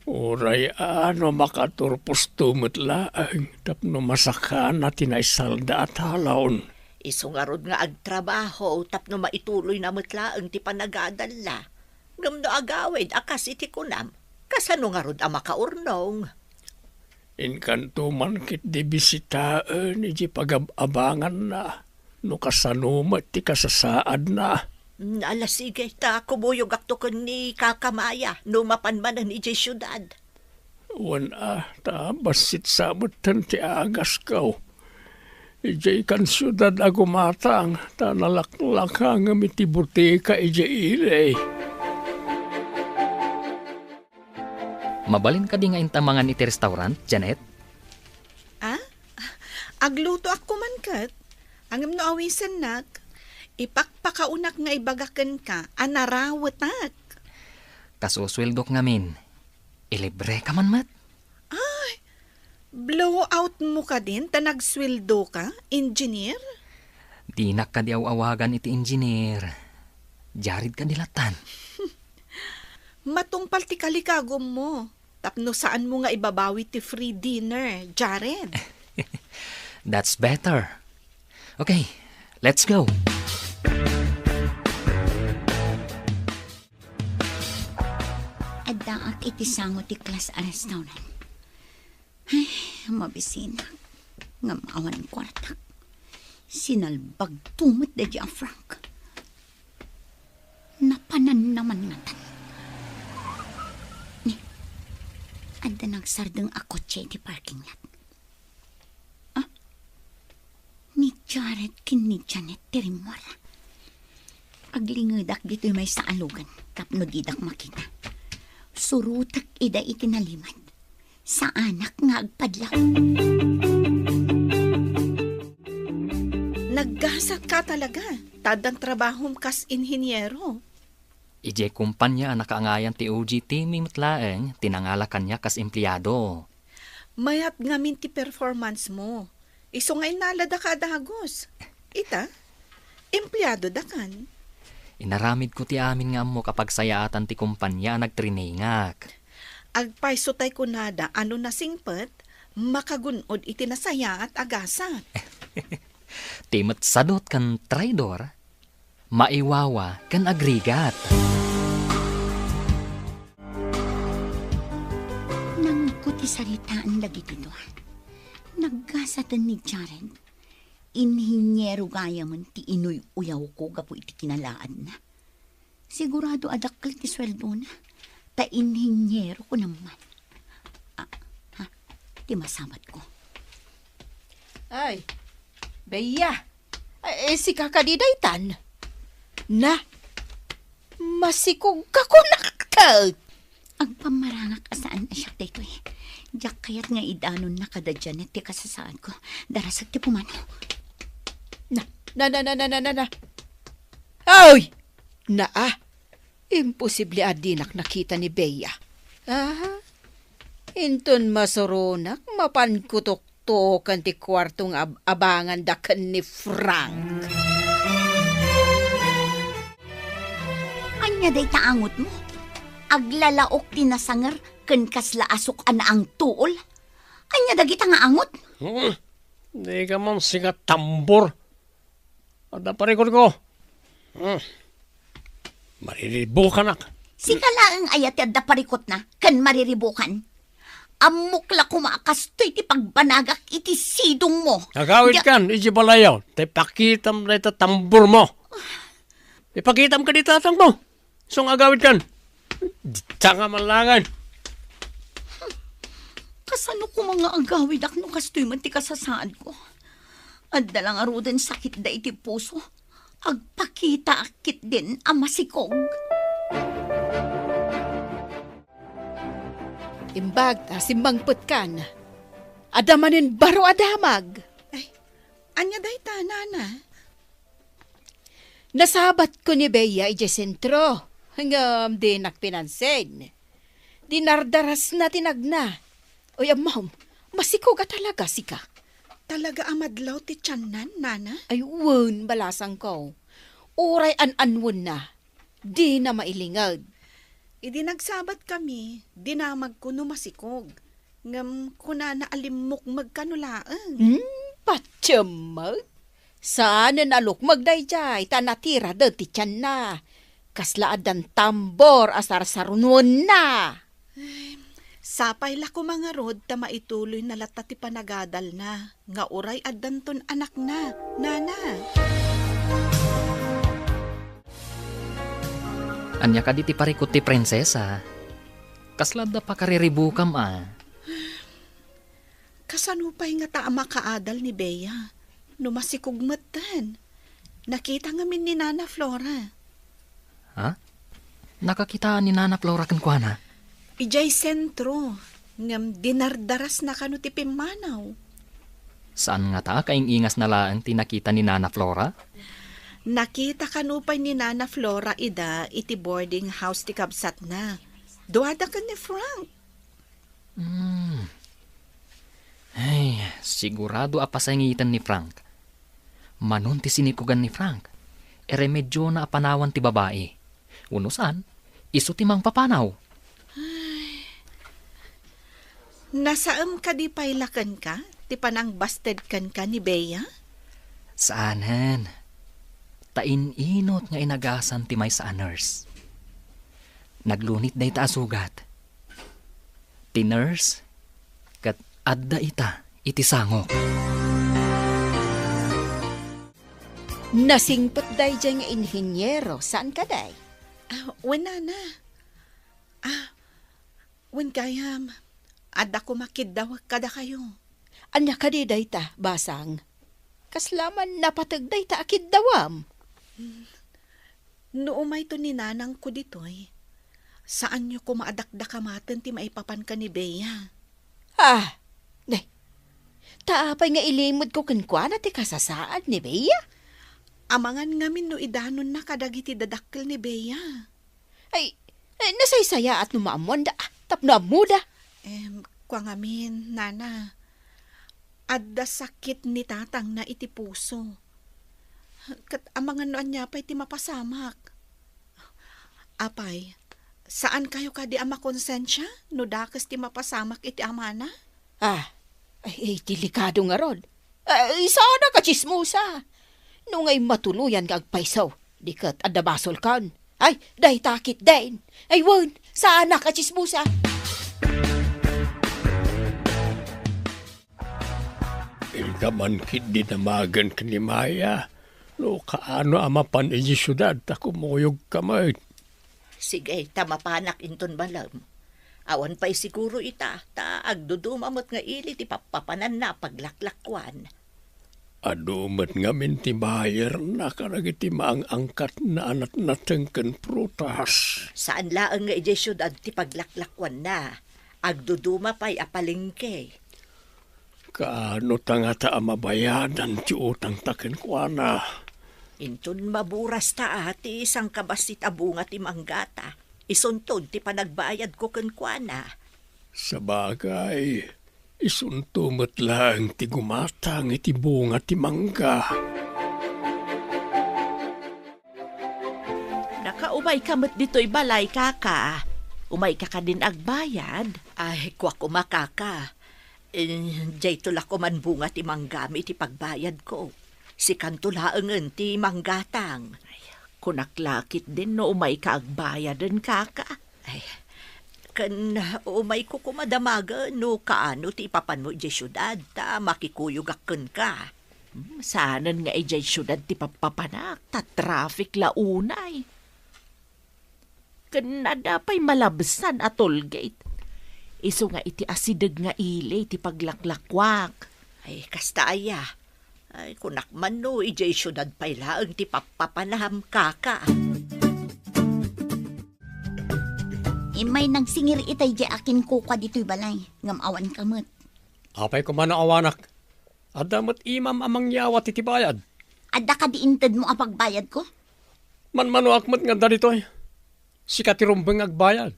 Uray ano makaturpos tumot laang, tapno masakan na tinaisalda at halawon. Isungarod nga agtrabaho, tapno maituloy na mutlaang ti panagadal la. Gamno agawid, akas iti kunam. Kasano nga rod ang makaurnong? Inkanto man kit di bisitaan, iji pag-abangan na. No kasanumat ti kasasaad na. Alas sige, ta kumuyog akto kun ni kakamaya, no mapanmanan iji syudad. Wan ta basit samutan ti agas kaw. Iji kan syudad agumatang, ta nalaklakang iti butika iji ilay. Mabalin ka di nga intamangan iti restaurant, Janet? Agluto ako man kat. Angam no awisan nak. Ipakpakaunak nga ibagakan ka, anarawat nak. Kasuswildok ngamin. Ilibre ka man mat? Blow out mo ka din, tanagsweldo ka, engineer? Di na ka di awagan iti engineer. Jarid ka dilatan. Matungpal ti kalikagom mo. Tapno saan mo nga ibabawi ti free dinner, Jared? That's better. Okay, let's go. Adaak iti sango ti class a restaurant. Ay, mabisina. Nga maawan ang kwartak. Sinalbag tumot da di ang Frank. Napanan naman nga tan. Anda nagsardeng ako ti parking lot. Ni Jared kin ni Janet tirimwara. Aglingadak dito'y may saalugan, tapno didak makita. Surutak ida itinaliman. Sa anak nga agpadlaw. Naggasat ka talaga. Tadang trabahom kas inhinyero. Ije kumpanya nakaangayan ti OG team mitlaeng tinangalakan niya kas empleyado. Mayat ngamin ti performance mo. Iso nga inalada ka dagos. Ita, empleyado dakan. Inaramid ko ti amin nga mo kapag sayaatan ti kumpanya nagtriningak. Agpaiso tay kunada ano na singpet, makagunod iti nasaya at agasat. Timet sadot kan traidor, maiwawa kan agrigat. Nang kuti saritaan lagi dito. Naggasatan ni Jared. Inhinyero gaya man ti inuy uyaw ko gapo iti kinalaan na. Sigurado adakal ti sweldo na. Ta inhinyero ko naman. Ti masamat ko. Ay, Bea, si kakadidaytan. Na, masikog ka ko nakakal. Agpamarangak asaan na siya dito eh. Diyak kaya't nga idanon na kada dyan at ti kasasaan ko. Darasag ti pumano. Na. Ay! Imposible adinak nakita ni Bea. Inton masurunak, mapankutok-tokan ti kwartong abangan dakan ni Frank. Anya day taangot mo? Aglalaok tinasangar ken kasla asok ang tuol. Anya dagita nga angot? Di ka man siga tambor. Ada parikot ko. Mariribukan ak. Sikalaang ayat da parikot na ken mariribukan. Amukla kumakastoy ti pagbanagak iti sidong mo. Agawid kan, iji balayaw. Tay pakitam na ito tambor mo. Ipakitam ka dito atang mo. Song agawid kan. Dita nga malangan. Kasano ko mga agawid ak no kastoy man ti kasasaan ko. Adda lang arudan sakit da iti puso. agpakita akit din ang masikog. Imbag ta simbang putkan. Adamanin baro adamag. Anya day ta, nana? Nasabat ko ni Bea ije sentro. Hanggang di nakpinansin. Dinardaras na tinagna. Oy, ma'am, masiko ka talaga sika. Talaga amadlaw ti tiyanan, nana? Ay, wun, balasang ko. Uray an-anwon na. Di na mailingad. Idi nagsabat kami, dinamag ko no masikog. Ngam kuna na alimok magkanulaan. Patyamag? Saan na alukmag dayjay, tanatira dati tiyan na. Kaslaadan tambor asar sarunwon na. Sapay la ko mga rod ta maituloy na lata ti panagadal na. Nga uray addanton anak na, nana. Anya ka di ti parikot ti prinsesa. Kaslada pa kariribukam Kasanupay nga ta makaadal ni Bea. Numasikog matan. Nakita ngamin ni Nana Flora. Ha? Nakakita ni Nana Flora kankwana? Ijay sentro. Ngam dinardaras na kano ti pimanaw. Saan nga ta kaingingas na laang tinakita ni Nana Flora? Nakita kanupay ni Nana Flora ida iti boarding house ti kabsat na. Duada ka ni Frank. Ay, sigurado apasangitan ni Frank. Manon ti sinikugan ni Frank. Medyo na apanawan ti babae. Unusan, iso ti mang papanaw. Nasaam ka di pailakan ka? Ti panang busted kan ka ni Bea? Saanan? Tain-inot nga inagasan ti may sa nurse. Naglunit day ta asugat. Ti nurse, kat adda ita iti sangok. Nasingpot day dyan nga inhinyero. Saan ka day? Wala na. Wen kayam. Ada ko makidawag kada kayo. Anya ka di day ta, basang. Kaslaman napatag day ta akid dawam. Noumay to ni nanang ko ditoy. Saan nyo ko maadakdakamatan ti maipapan ka ni Bea? Day. Taapay nga ilimod ko kankwana ti kasasaan ni Bea? Amangan ngamin no idanon na kadagiti dadakkel ni Bea. Ay, nasaysaya at numaamon da. Tapno amuda. Kwa ngamin, nana. Adda sakit ni tatang na iti puso. Kat amangan no anya pa iti mapasamak. Apay, saan kayo ka di ama konsensya? No dakas ti mapasamak iti amana? Ay, delikado nga rod. Ay, sana ka chismosa. No ngay matuluyan ka agpaisaw. Di kat adabasol kan. Ay, day takit din. Ay, won, sana ka chismosa. Ildaman kid di namagan ka ni Maya. No, kaano amapan iji syudad, ako muyog kamay. Sige, tamapanak inton balam. Awan pa'y siguro ita, ta agdudumamot nga ili ti papapanan na paglaklakwan. Adumat nga minti Mayer na karagiti maang angkat na anat natengken prutas. Saan laang nga ije syudad ti paglaklakwan na, agduduma pa'y apalingke. Kaano tangata amabayadan ti utang taken kuana. Inton maburas ta ti isang kabasit abunga ti manggata. Isuntod ti panagbayad ko kenkwana. Sa bagay, isuntumot lang ti gumatang iti bunga ti mangga. Nakaumay kamot dito'y balay kaka. Umay ka ka din agbayad. Ay, kwa kumakaka. Jay tulak ko man bunga ti manggami ti pagbayad ko. Si kantulaangan ti manggatang. Kunaklakit din no umay ka agbayadan kaka. Ay, kan umay ko kumadamaga no kaano ti ipapan mo ijay syudad ta makikuyugakken ka. Sanan nga ijay syudad ti papapanak ta traffic launay. Kanada pa'y malabsan at toll gate. Iso nga iti asideg nga ili ti paglaklakwak. Ay, kasta aya. Ay, kunak man no, ijay syudad pailaang ti papapanaham kaka. May nagsingir itay di akin kuka dito'y balay. Ngam awan kamot. Apay ko man awanak. Adamat imam amang yawa titibayad. Ada ka diintad mo apagbayad ko? Manmano akmat nga daritoy. Sikati rumbeng agbayad.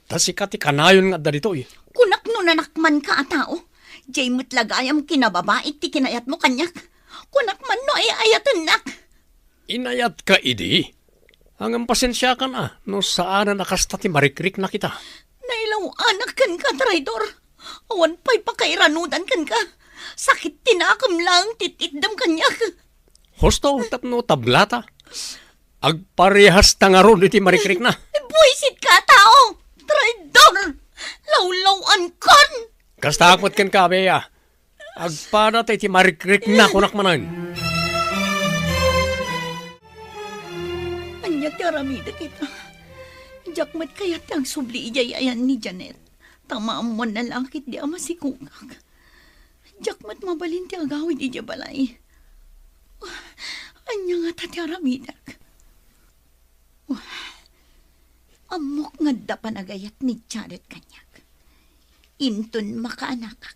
Ta sikati kanayon nga daritoy. Kunak no nanakman ka a tao. Jay mo't lagayam kinababait ti kinayat mo kanyak. Kunak man no ay ayatan nak. Inayat ka, idi. Hanggang pasensya ka na, no saan na nakasta ti marikrik na kita. Nailaw anak kan ka, traidor. Awan pa'y pakairanudan kan ka. Sakit tinakam lang, tititdam kanyak. Husto, tapno tablata. Agparehas tangaron iti marikrik na. Buisit ka, tao! Traidor! Lawlawan kon! Kasta akmat kan ka, Bea. Agpada tayo iti marikrik na kunak manan. Anya ti aramida kita. Jakmat kayat ang subli iyayayan ni Janet. Tamaam mo na langkit di ama si Kungak. Jakmat mabalin ti agawid ija balay. Anya nga tati aramida. Amok nga da panagayat ni Jared kanyak. Intun makaanakak.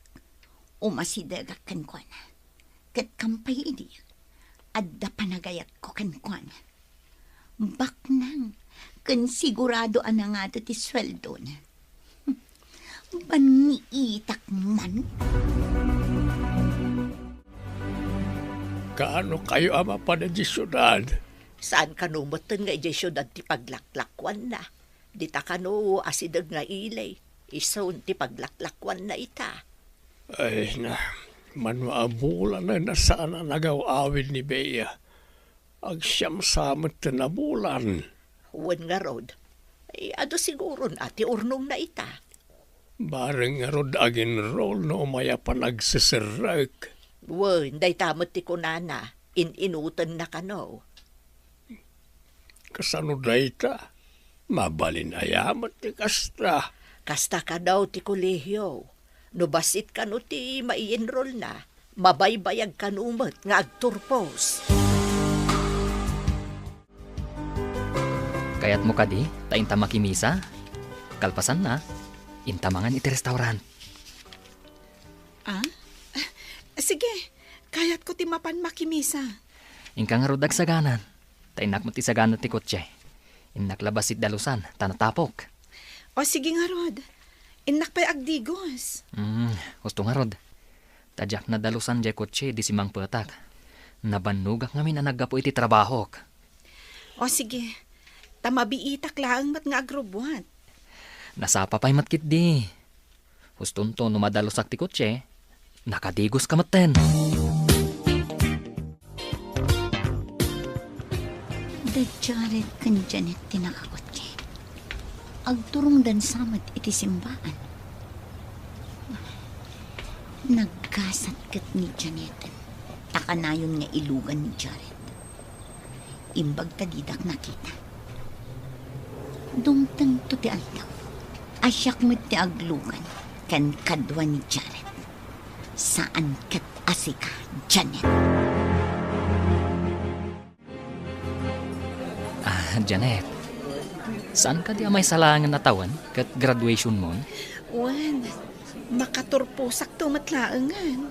Umasidagak kan ko na. Kat kampay idi. Adda panagayat ko kan ko na. Baknang, kan sigurado ana nga ti sweldo na. Baniitak man. Kaano kayo ama pa na di syudad? Saan ka numatan nga ijay syudad ti paglaklakwan na? Dita ka no asidag nga ilay. Isoon ti paglaklakwan na ita. Ay na, manwaabulan na nasaan na nagaw-awid ni Bea. Agsyam samot na bulan. Wan nga rod. Ay, ado siguro na ti urnong na ita. Bareng nga rod agin roll no maya pa nagsisirak. Wan, day tamot ti kunana. Inutan na ka no. Kasano day ta? Mabalin ayamat ti kasta. Kasta ka daw ti kolehiyo. No basit ka no ti mai-enroll na. Mabaybayag ka numot nga agturpos. Kayat mo kadi, ta inta makimisa. Kalpasan na, inta mangan iti restaurant. Sige, kayat ko ti mapan makimisa. Ingka nga rodag saganan. Ta inak mo ti saganan ti kotse. Inaklabasit dalusan, tanatapok. O sige nga, Rod. Inak pa'y agdigos. Gusto nga rod. Tadyak na dalusan jay kotse di simang petak. Nabanugak ngamin na naggapo iti trabahok. O sige, tamabiitak laang mat nga agrobwat. Nasapa pa'y matkit di. Guston to numadalusak ti kotse, nakadigos ka maten. Da Jared kan Janet tinakakotke. Agturong dan samat iti simbaan. Nagkasat kat ni Janet. Takanayon nga ilugan ni Jared. Imbag tadidak nakita. Dungtang to ti altaw. Asyak mo ti aglugan. Kan kadwa ni Jared. Saan kat asika, Janet? Janet, saan ka di amay salangan natawan kat graduation mo? Wan, makaturpusak to matlaangan.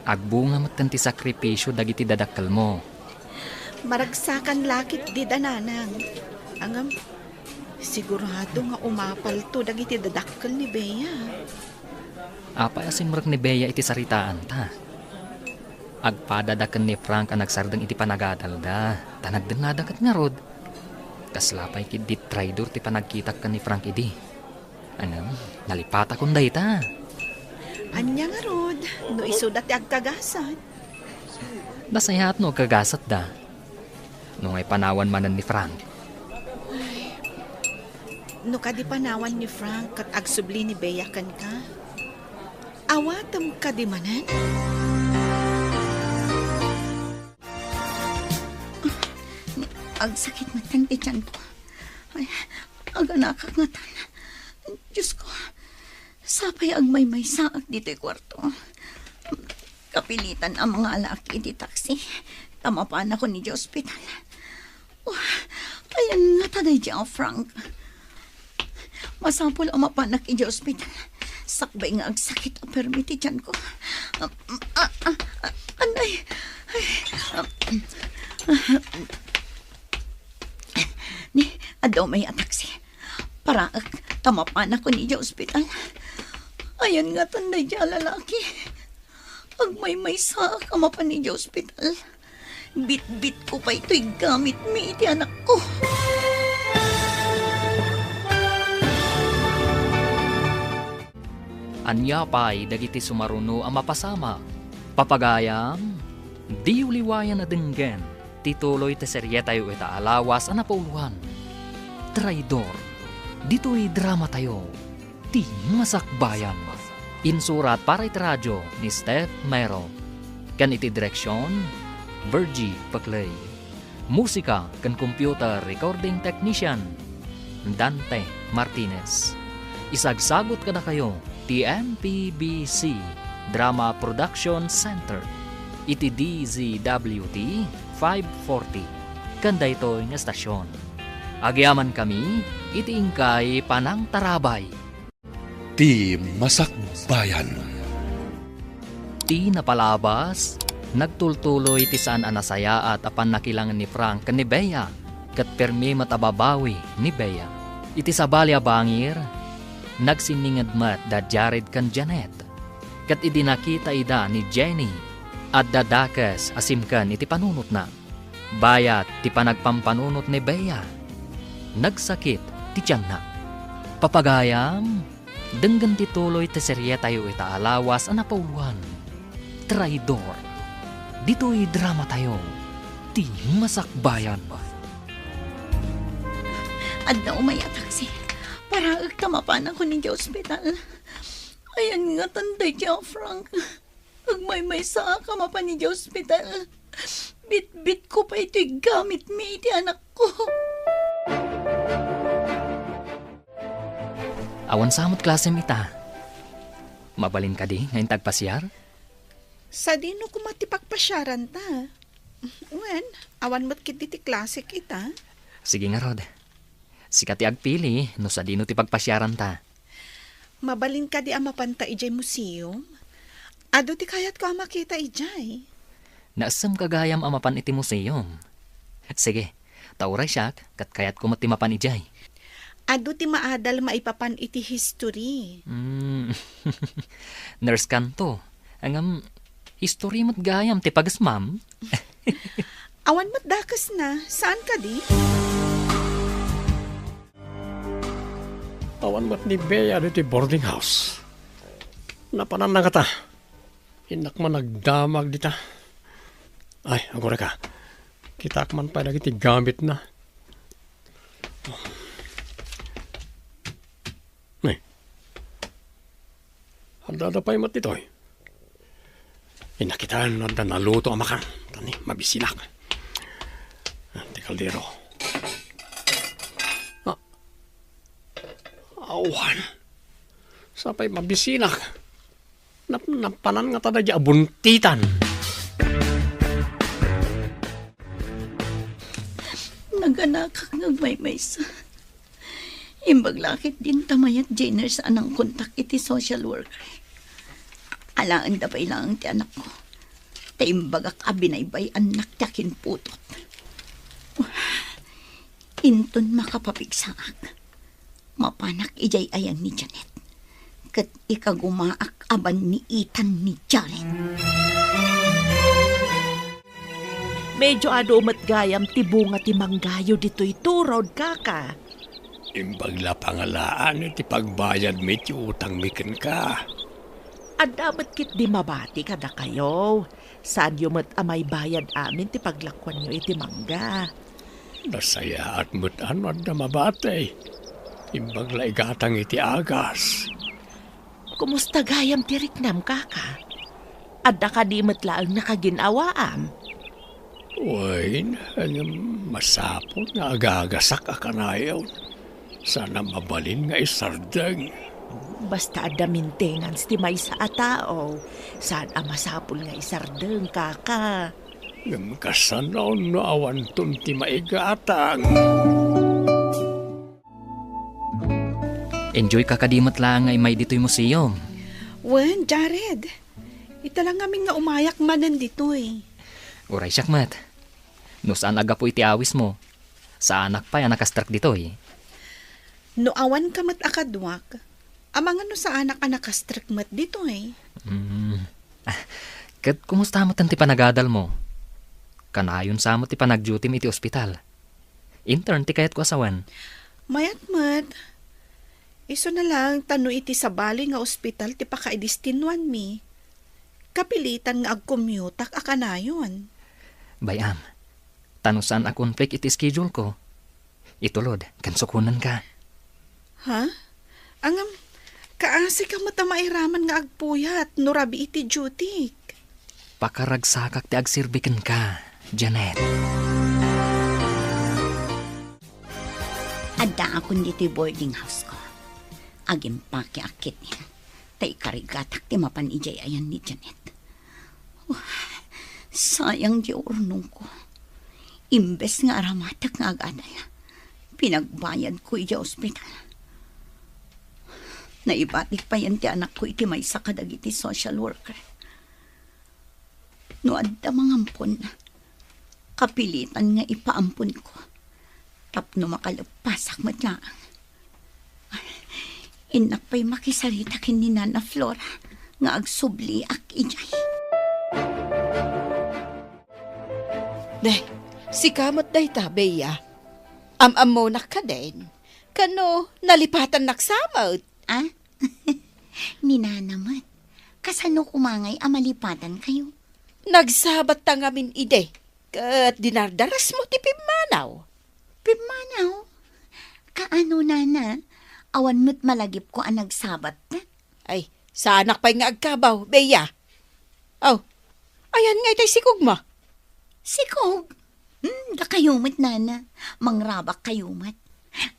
Agbunga matan ti sakripisyo dagiti dadakkel mo. Maragsakan lakit di dananang. Angam, sigurado nga umapal to dagiti dadakkel ni Bea. Apay asin marak ni Bea iti saritaan ta. Agpadadakan ni Frank ang nagsardang iti panagadalda. Tanagdengadakat nga rod. Kaslapay kid di traidor ti panagkitak ka ni Frank idi. Anam, nalipata kung day ta. Anya nga rod, no isudat ti agkagasat. Nasayahat no kagasat da. Nung ay panawan manan ni Frank. No kadi panawan ni Frank kat agsubli ni Bea kan ka. Awatam kadi manan. Agsakit matang ti tiyan ko. Ay, aganakak nga tan. Diyos ko, sapay agmay-may saak dito'y kwarto. napilitan ang mga alaki di taxi. Tamapan ako ni hospital. Ayan nga taday dyan, Frank. Masapol ang mapanak i hospital. Sakbay nga ang sakit ang permiti dyan ko. Anay. Ni, adaw may taxi. Para tamapan ako ni hospital. Ayan nga tanday dyan lalaki. Agmay sa kamapan ni hospital. Bit-bit ko pa ito'y gamit mi iti anak ko. Anya pa'y dagiti sumaruno ang mapasama. Papagayam, di uliwayan na denggen, tituloy te serye tayo ita alawas ang napauluhan. Traidor, dito'y drama tayo, di masakbayan. Insurat para iti radyo ni Steph Mero. Kan iti direksyon, Virgie Paclay. Musika kan computer recording technician, Dante Martinez. Isagsagot ka na kayo, TNPBC Drama Production Center. Iti DZWT 540. Kanda ito nga stasyon. Agyaman kami, iti ingkay Panang Tarabay. Ti Masakbayan. Ti napalabas, nagtultuloy ti saan anasaya at apan nakilangan ni Frank ni Bea, kat permi matababawi ni Bea. Iti sabali a bangir, nagsiningad mat da Jared kan Janet, kat idinakita ida ni Jenny, at dadakas asimkan iti panunot na. Bayat ti panagpampanunot ni Bea, nagsakit ti tiyan na. Papagayam, denggan tituloy ti serye tayo ita alawas ang napauluan. Traidor, dito'y drama tayo, ti masakbayan. Adna umaya taxi. Para tamapan ako ni hospital. Ayan nga tanday dyan, Frank. Agmay sa kamapan ni hospital. Bit-bit ko pa ito'y gamit mi iti anak ko. Awan samot klasem ita. Mabalin ka di ngayon tagpasyar? Sa dino ko matipagpasyaran ta. Wen, awan mo't kiti ti klasik ita. Sige nga, Rod. Sikati agpili, no sa dino ti pagpasyaran ta. Mabalin ka di amapanta ijay museum. Ado ti kayat ko makita ijay. Naasam kagayam amapan iti museum. Sige, tauray siya, kat kayat ko matimapan ijay. Ado ti maadal maipapan iti history. Nurse kanto. Angam, history mo't gayam ti pagasmam. Awan mo't dakas na. Saan ka di? Awan mat ni Bea dito boarding house. Napanan na kata. Inak man nagdamag dita. Ay, agora ka. Kita man pa lagi ti gamit na. Ay. Handa na pa yung mat dito eh. Inakitaan na naluto ang makan. Tani, mabisinak. Ti kaldero. Awan. Sapay mabisinak. Napanan nga tada di abuntitan. Naganak ngagmay sa. Imbaglakit din tamayat Jenner sa anang kontak iti social worker. Alaan da pa ilang ti anak ko. Taimbagak abinaybay anak tiyakin putot. Inton makapapigsaak. Mapanak ijay ayang ni Janet. Kat ikagumaak aban ni Ethan ni Jared. Medyo ado umat gayam ti bunga ti manggayo dito'y turod kaka. Imbagla pangalaan iti pagbayad mi ti utang miken ka. At dapat kit di mabati kada kayo. Saan yung mat amay bayad amin ti paglakwan nyo iti mangga. Nasaya at mutan at na mabatay. Imbagla igatang iti agas. Kumusta gayam ti riknam kaka? Adda ka di matlaang nakaginawaam. Wain, masapot nga agagasak akanayaw. Sana mabalin nga isardeng. Basta ada maintenance ti may sa atao. Saan masapul nga isardeng kaka. Ngam kasanaw no awan ton ti maigatang. Enjoy ka kadimot lang ay may dito'y museum. Wen, Jared. Ita lang aming nga umayak manan dito eh. Uray syakmat. No saan aga po iti awis mo? Sa anak pa yan nakastrak dito eh. No awan ka mat akadwak. Amang ano sa anak nakastrak mat dito eh. Kat kumusta mo ti panagadal mo? Kanayon sa mo ti panag-duty mi iti ospital. Intern ti kayat ko asawan. Mayat mat. Iso na lang tano iti sa bali nga ospital ti pakaidistinuan mi. Kapilitan nga ag-commute akanayon. Bayam, tanusan a conflict iti schedule ko. Itulod, kansukunan ka. Ha? Angam, kaasi ka matamairaman nga agpuyat, no rabi iti duty. Pakaragsakak ti agsirbikan ka, Janet. Adda akong dito boarding house ko. Agimpake akit niya. Tay karigatak ti mapan ijay ayan ni Janet. Sayang di urnong ko. Imbes nga aramatak nga agaday. Pinagbayad ko ija ospital. Naibatik pa yan ti anak ko iti may sakadag iti social worker. No adda mangampon, kapilitan nga ipaampon ko. Tapno makalapasak matlaang. Inak pa'y makisarita kin ni Nana Flora nga agsubli ak ijay. Day, si kamot day ta, Bea. Am-am mo na ka din. Kano, nalipatan naksamot. Ah? Ni Nana mat. Kasano kumangay amalipatan kayo? Nagsabat ta ngamin ide. Kat dinardaras mo ti pimanaw. Pimanaw? Kaano, Nana? Awan mo't malagip ko ang nagsabat na. Ay, sa anak pa'y nga agkabaw, Bea. Oh, ayan nga itay sikog mo. Sikog? Da kayumat, Nana. Mangrabak kayumat.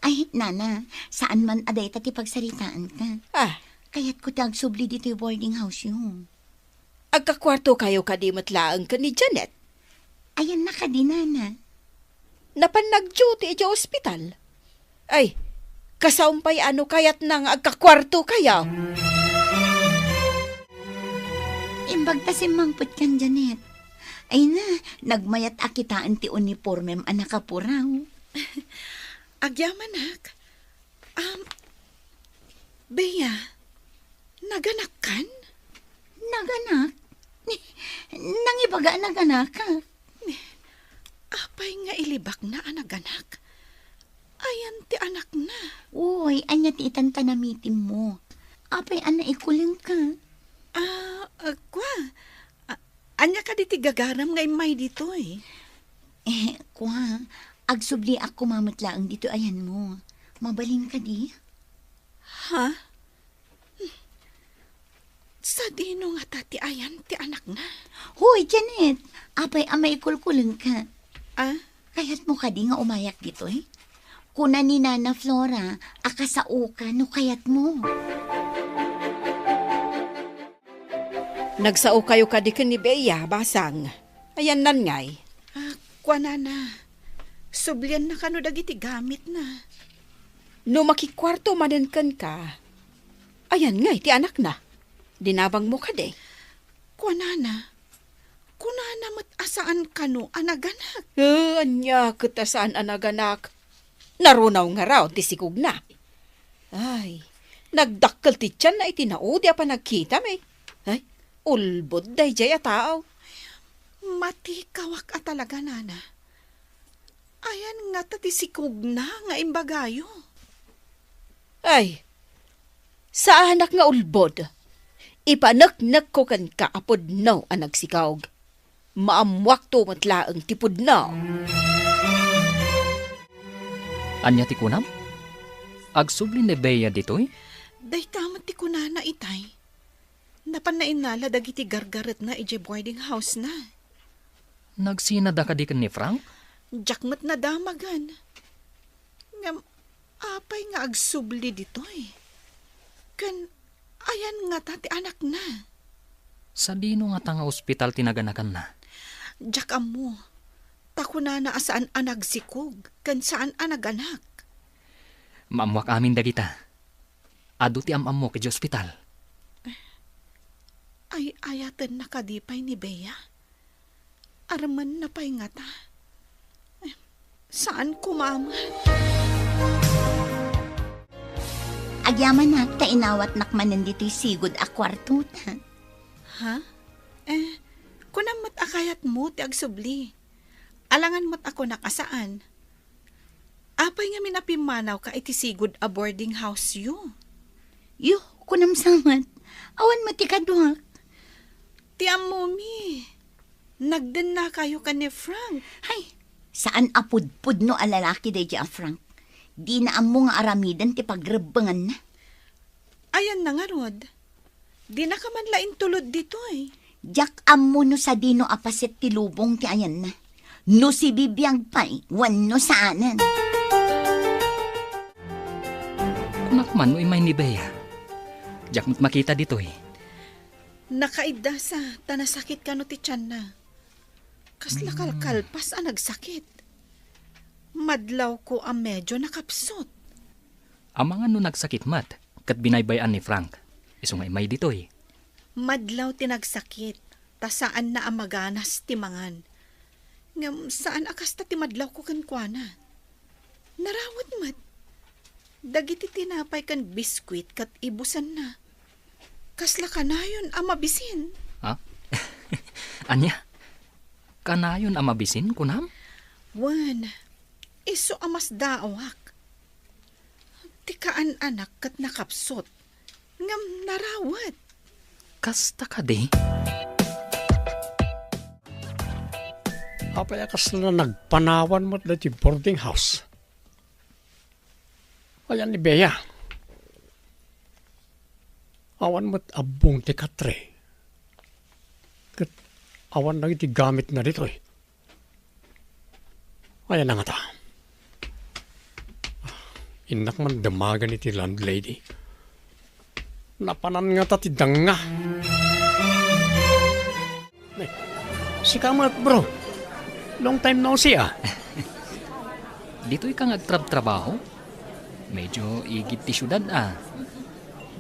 Ay, Nana, saan man aday tati pagsaritaan ka? Ah, Kaya't ko tagsubli dito yung boarding house yung. agkakwarto kayo kadimot laang ka ni Janet. Ayan na ka din, Nana. Napan nag-duty ija ospital. Ay, kasaumpay ano kayat nang agkakwarto kayo. Imbag ta simangpot kan, Janet. Ay na, nagmayat akitaan ti uniformem anak kapuraw. Agyamanak. Bea, naganak kan? Naganak? Nangibaga naganak ka. Apay nga ilibak na anaganak. Ayan ti anak na. Uy, anya ti itantanamitin mo. Apay ana ikuling ka. Anya ka di ti gagaram nga imay dito eh. Kwa, agsubli ako mamatlaang dito ayan mo. Mabaling ka di? Ha? Sa dino nga tati ayan ti anak na. Hoy, Janet, apay amay kulkuling ka. Kaya't mo ka di nga umayak dito eh. Kuna ni Nana Flora, akasao ka no kayat mo. Nagsao kayo kadikin ni Bea, basang. Ayan nan ngay. Kwa na. Sublian na kano dagiti gamit na. No makikwarto manenkan ka. Ayan ngay, ti anak na. Dinabang mo ka de. Kwa na. Kunana mat asaan kano anaganak. Anya kita saan anaganak. Narunaw nga raw, ti sikog na. Ay, nagdakkel ti tiyan na itinaudi pa nagkita may. Ay, ulbod day jay a tao. Mati kawak at talaga, Nana. Ayan nga ti sikog na nga imbagayo. Ay, sa anak nga ulbod. Ipanak-nak ko kan kaapod no ang nagsikawg. Maamwak to matlaang tipod no. Anya ti kunam? Agsubli ni Bea ditoy? Day tamat ti kunana itay. Napanainala dagiti gargaret na ije boarding house na. Nagsinada ka di ni Frank? Jakmat na damagan. Ngam, apay nga agsubli ditoy. Kan, ayan nga tati anak na. Sa dino nga tanga ospital tinaganakan na. Diyak amo, tako na saan anag sikog, kan saan anag anak. Maamwak amin dagita. Ado ti amam mo kay ospital. Ay ayatan nakadipay ni Bea. Araman na pa'y nga ta. Saan kumama? Agyaman na, tainawat nakmanan dito'y sigod a kwarto ta. Ha? Kunang mat akayat mo ti agsubli. Alangan mat ako nakasaan. Apay nga minapimanaw ka iti sigod a boarding house yu. Yo, kunam samat. Awan matikadwak. Ti amomi. Nagden na kayo ka ni Frank. Hay, saan apudpud no alalaki day a Frank? Di na amo nga aramidan ti pagrebangan na. Ayan na nga, Rod. Di na ka man lain tulod dito eh. Jak amo no sa dino apaset ti lubong ti ayan na. No si bibiyang pay, wan no saanan. Kunakman no imay ni Bea. Jak mo't makita dito eh. Nakaida sa tanasakit ka no ti tiyan na. Kasla kalkalpas ang nagsakit. Madlaw ko ang medyo nakapsot. Ang mga no nagsakit mat, kat binaybayan ni Frank. Iso nga imay dito eh. Madlaw tinagsakit, ta saan na ang maganas timangan. Ngam saan akas ta timadlaw ko kankwana. Narawat mat. Dagiti tinapay kan biskwit kat ibusan na. Kasla kanayon ang mabisin. Ha? Anya? Kanayon ang mabisin, kunam? Wan, iso amas daawak. Tikaan anak kat nakapsot. Ngam narawat. Kasta ka di? Apay akas na nagpanawan mo't dati boarding house. Ayan ni Bea. Awan mo't abong ti katre. Kat awan na iti gamit na dito eh. Ayan na nga ta. Inak man damagan iti landlady. Napanan nga ta ti danga. Si kamat bro. Long time no see ah. Dito'y kang agtrab-trabaho? Medyo igit ti syudad ah.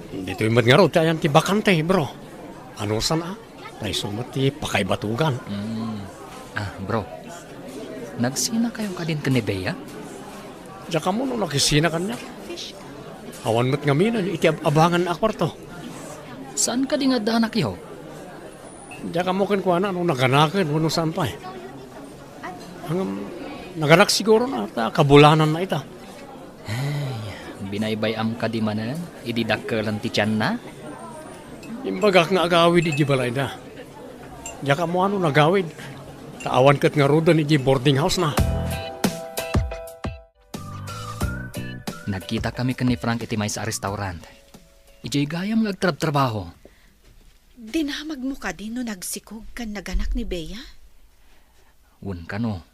Dito'y mat nga ro, tayan ti bakante bro. Ano sana? Tay sumat ti pakaibatugan. Bro. Nagsina kayo ka din ka ni Bea? Diyan ka mo nung nakisina kanya. Awan mo't nga minan, iti abangan na akwarto. Saan ka di nga danak yaw? Diyan ka mo kinuha nung naganakin, wano saan pa eh. Hanggang naganak siguro na, kabulanan na ita. Binaybayam ka di manan? Ididakkelan ti tiyan na? Imbagak nga agawid iji balay na. Diyan ka mo nagawid. Taawan kat nga rodan iji boarding house na. Nagkita kami ka ni Frank iti may sa restaurant. Ijay gayam nga agtrab-trabaho. Dinamag mo ka din no nagsikog kan naganak ni Bea? Wun ka no.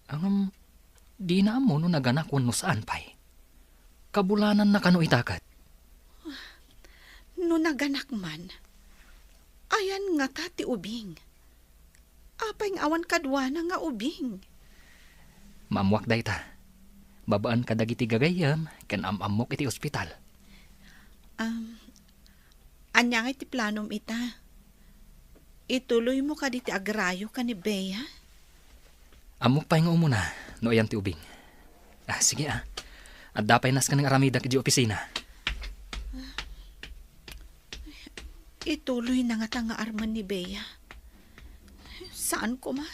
Ang di na mo no naganak wun no saan pa'y. Kabulanan na kano itakat. No naganak man, ayan nga tati ubing. Apay nga awan kadwa na nga ubing. Maamwak day ta. Babaan ka dagiti gagayam, kan amamok iti ospital. Anya nga iti planom ita. Ituloy mo ka diti agrayo ka ni Bea? Amok pa nga umuna, no ayan ti ubing. Sige ah. At dapay nas ka ng aramida kiti opisina. Ituloy na nga ta nga arman ni Bea. Saan ko ma?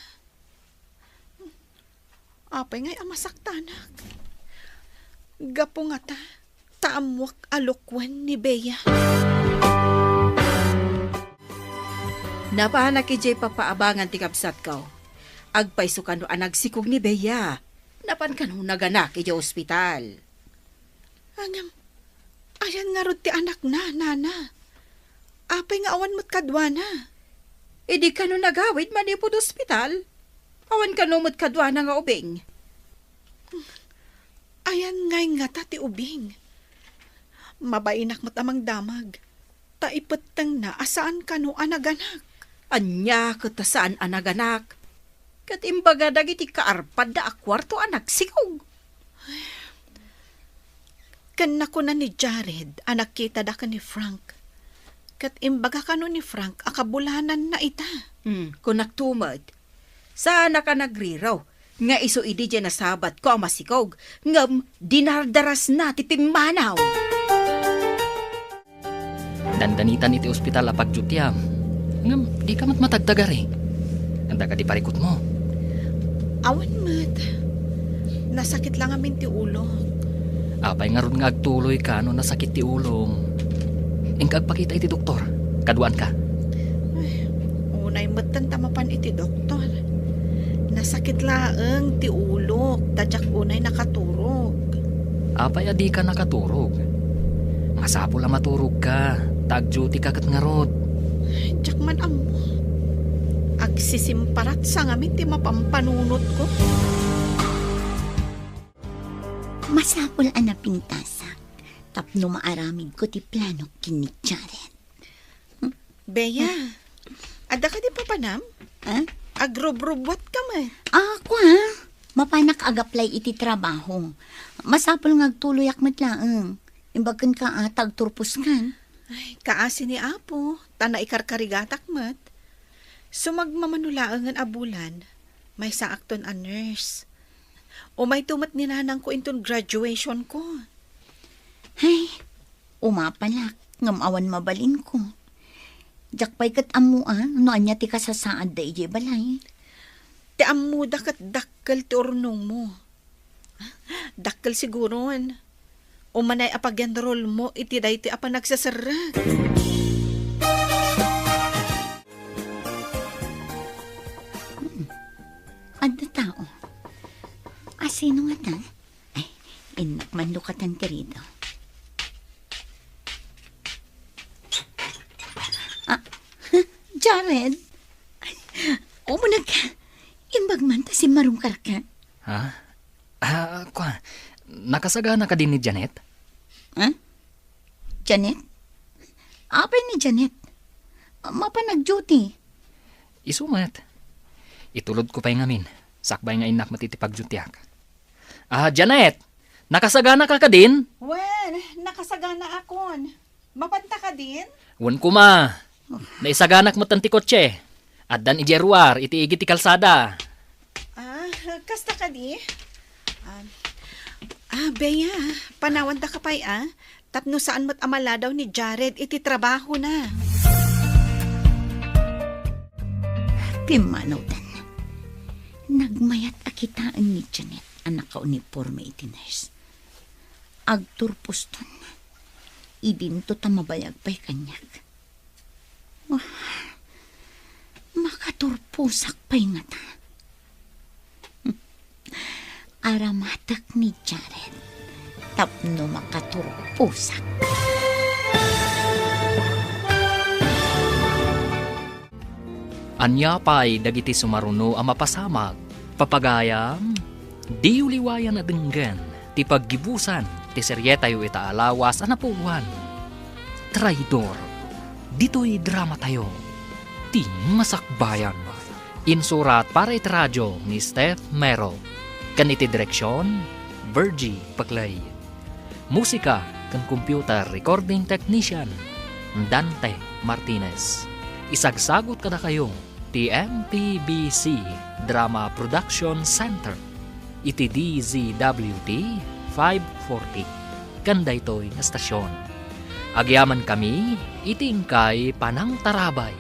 Apay nga'y amasaktanak. Gapo nga ta, taamwak alokwan ni Bea. Napahanak ijay papaabangan ti kapsat ko. Agpaiso ka no anagsikog ni Bea. Napan ka no naganak ijay ospital. Angam, ayan nga rod ti anak na, nana. Apay nga awan mo't kadwa na. Di ka no nagawid manipod ospital. Awan ka no mo't kadwa na nga ubing. Ayan ngay nga ta ti ubing. Mabainak mat amang damag. Taipeteng na asaan ka no anaganak. Anya kita saan anaganak. Kat imbaga dagiti kaarpad da akwarto anak sikog. Kan ko na ni Jared, anak kita da ka ni Frank. Kat imbaga ka no ni Frank, akabulanan na ita. Kung nagtumad, sana ka nagriraw. Nga iso idi dyan na sabat ko ang masikog. Ngam dinardaras na ti pimanaw. Dandanitan iti ospital apag jutyam. Ngam, di ka mat matagtagari. Anda ka di parikot mo. Awan mat. Nasakit lang amin ti ulo. Apay nga ron nga agtuloy ka no nasakit ti ulong. Ingkag pakita iti doktor. Kaduan ka. Unay matan tamapan iti doktor. Nasakit laeng ti ulo. Tadyak unay nakaturog. Apay adi ka nakaturog. Masapo lang maturog ka. Tag-duty ka kat nga rod. Tyak man ang mo. Agsisimparat sa ngamin ti mapampanunot ko. Masapol ang napintasak. Tapno maaramid ko ti plano kini Jared. Beya, ada ka di papanam? Ha? Agrobrobot ka man. Ako ha? Mapanak agaplay iti trabaho. Masapol nga agtuloyak matlaeng. Imbagan ka atag turpos kan. Ay, kaasi ni Apo. Tana ikarkarigatak mat. Sumagmamanulaangan abulan. May saakton a nurse. O may tumat ninanang ko inton graduation ko. Ay, umapalak. Ngamawan mabalin ko. Jakpay kat amuan. Noan niya ti kasasaad da ije balay. Ti amuda kat dakkel ti ornong mo. Dakkel siguron. Umanay apagenrol mo iti day ti apa nagsasara. Ada tao. Sino nga ta? Ay, inakmando ka tan kerido. Jared? Umunag ka. Imbag man ta si marungkar ka. Ha? Nakasagana ka din ni Janet? Ha? Janet? Apay ni Janet? Mapanag-duty. Isumat. Itulod ko pa'y ngamin. Sakbay nga inak matitipag-dutyak. Janet! Nakasagana ka din? Well, nakasagana akon. Mapanta ka din? Wan ko ma. Naisaganak mo tanti kotse. At dan ijeruar, iti igiti kalsada. Kasta ka di? Beya, panawan da ka pa'y Tapno saan mo't amala daw ni Jared, iti trabaho na. Pimanaw dan. Nagmayat akitaan ni Janet, anak ka uniforme iti nurse. Agturpos ton. Idinto tamabayag pa'y kanyak. Makaturpusak pa'y nga ta. Aramatak ni Jared. Tapno makaturpusak. Anya pa'y dagiti sumaruno ang mapasamag. Papagayam, di uliwayan na denggan. Ti paggibusan, ti seryetayo itaalawas anapuluan. Traidor, dito'y drama tayo. Ti masakbayan. Insurat para iti radyo ni Steph Mero. Kaniti direksyon, Virgie Paglay. Musika kan computer recording technician, Dante Martinez. Isagsagot kada kayo, TMPBC Drama Production Center. Iti DZWD 540. Kanda ito'y na stasyon. Agyaman kami, itingkay Panang Tarabay.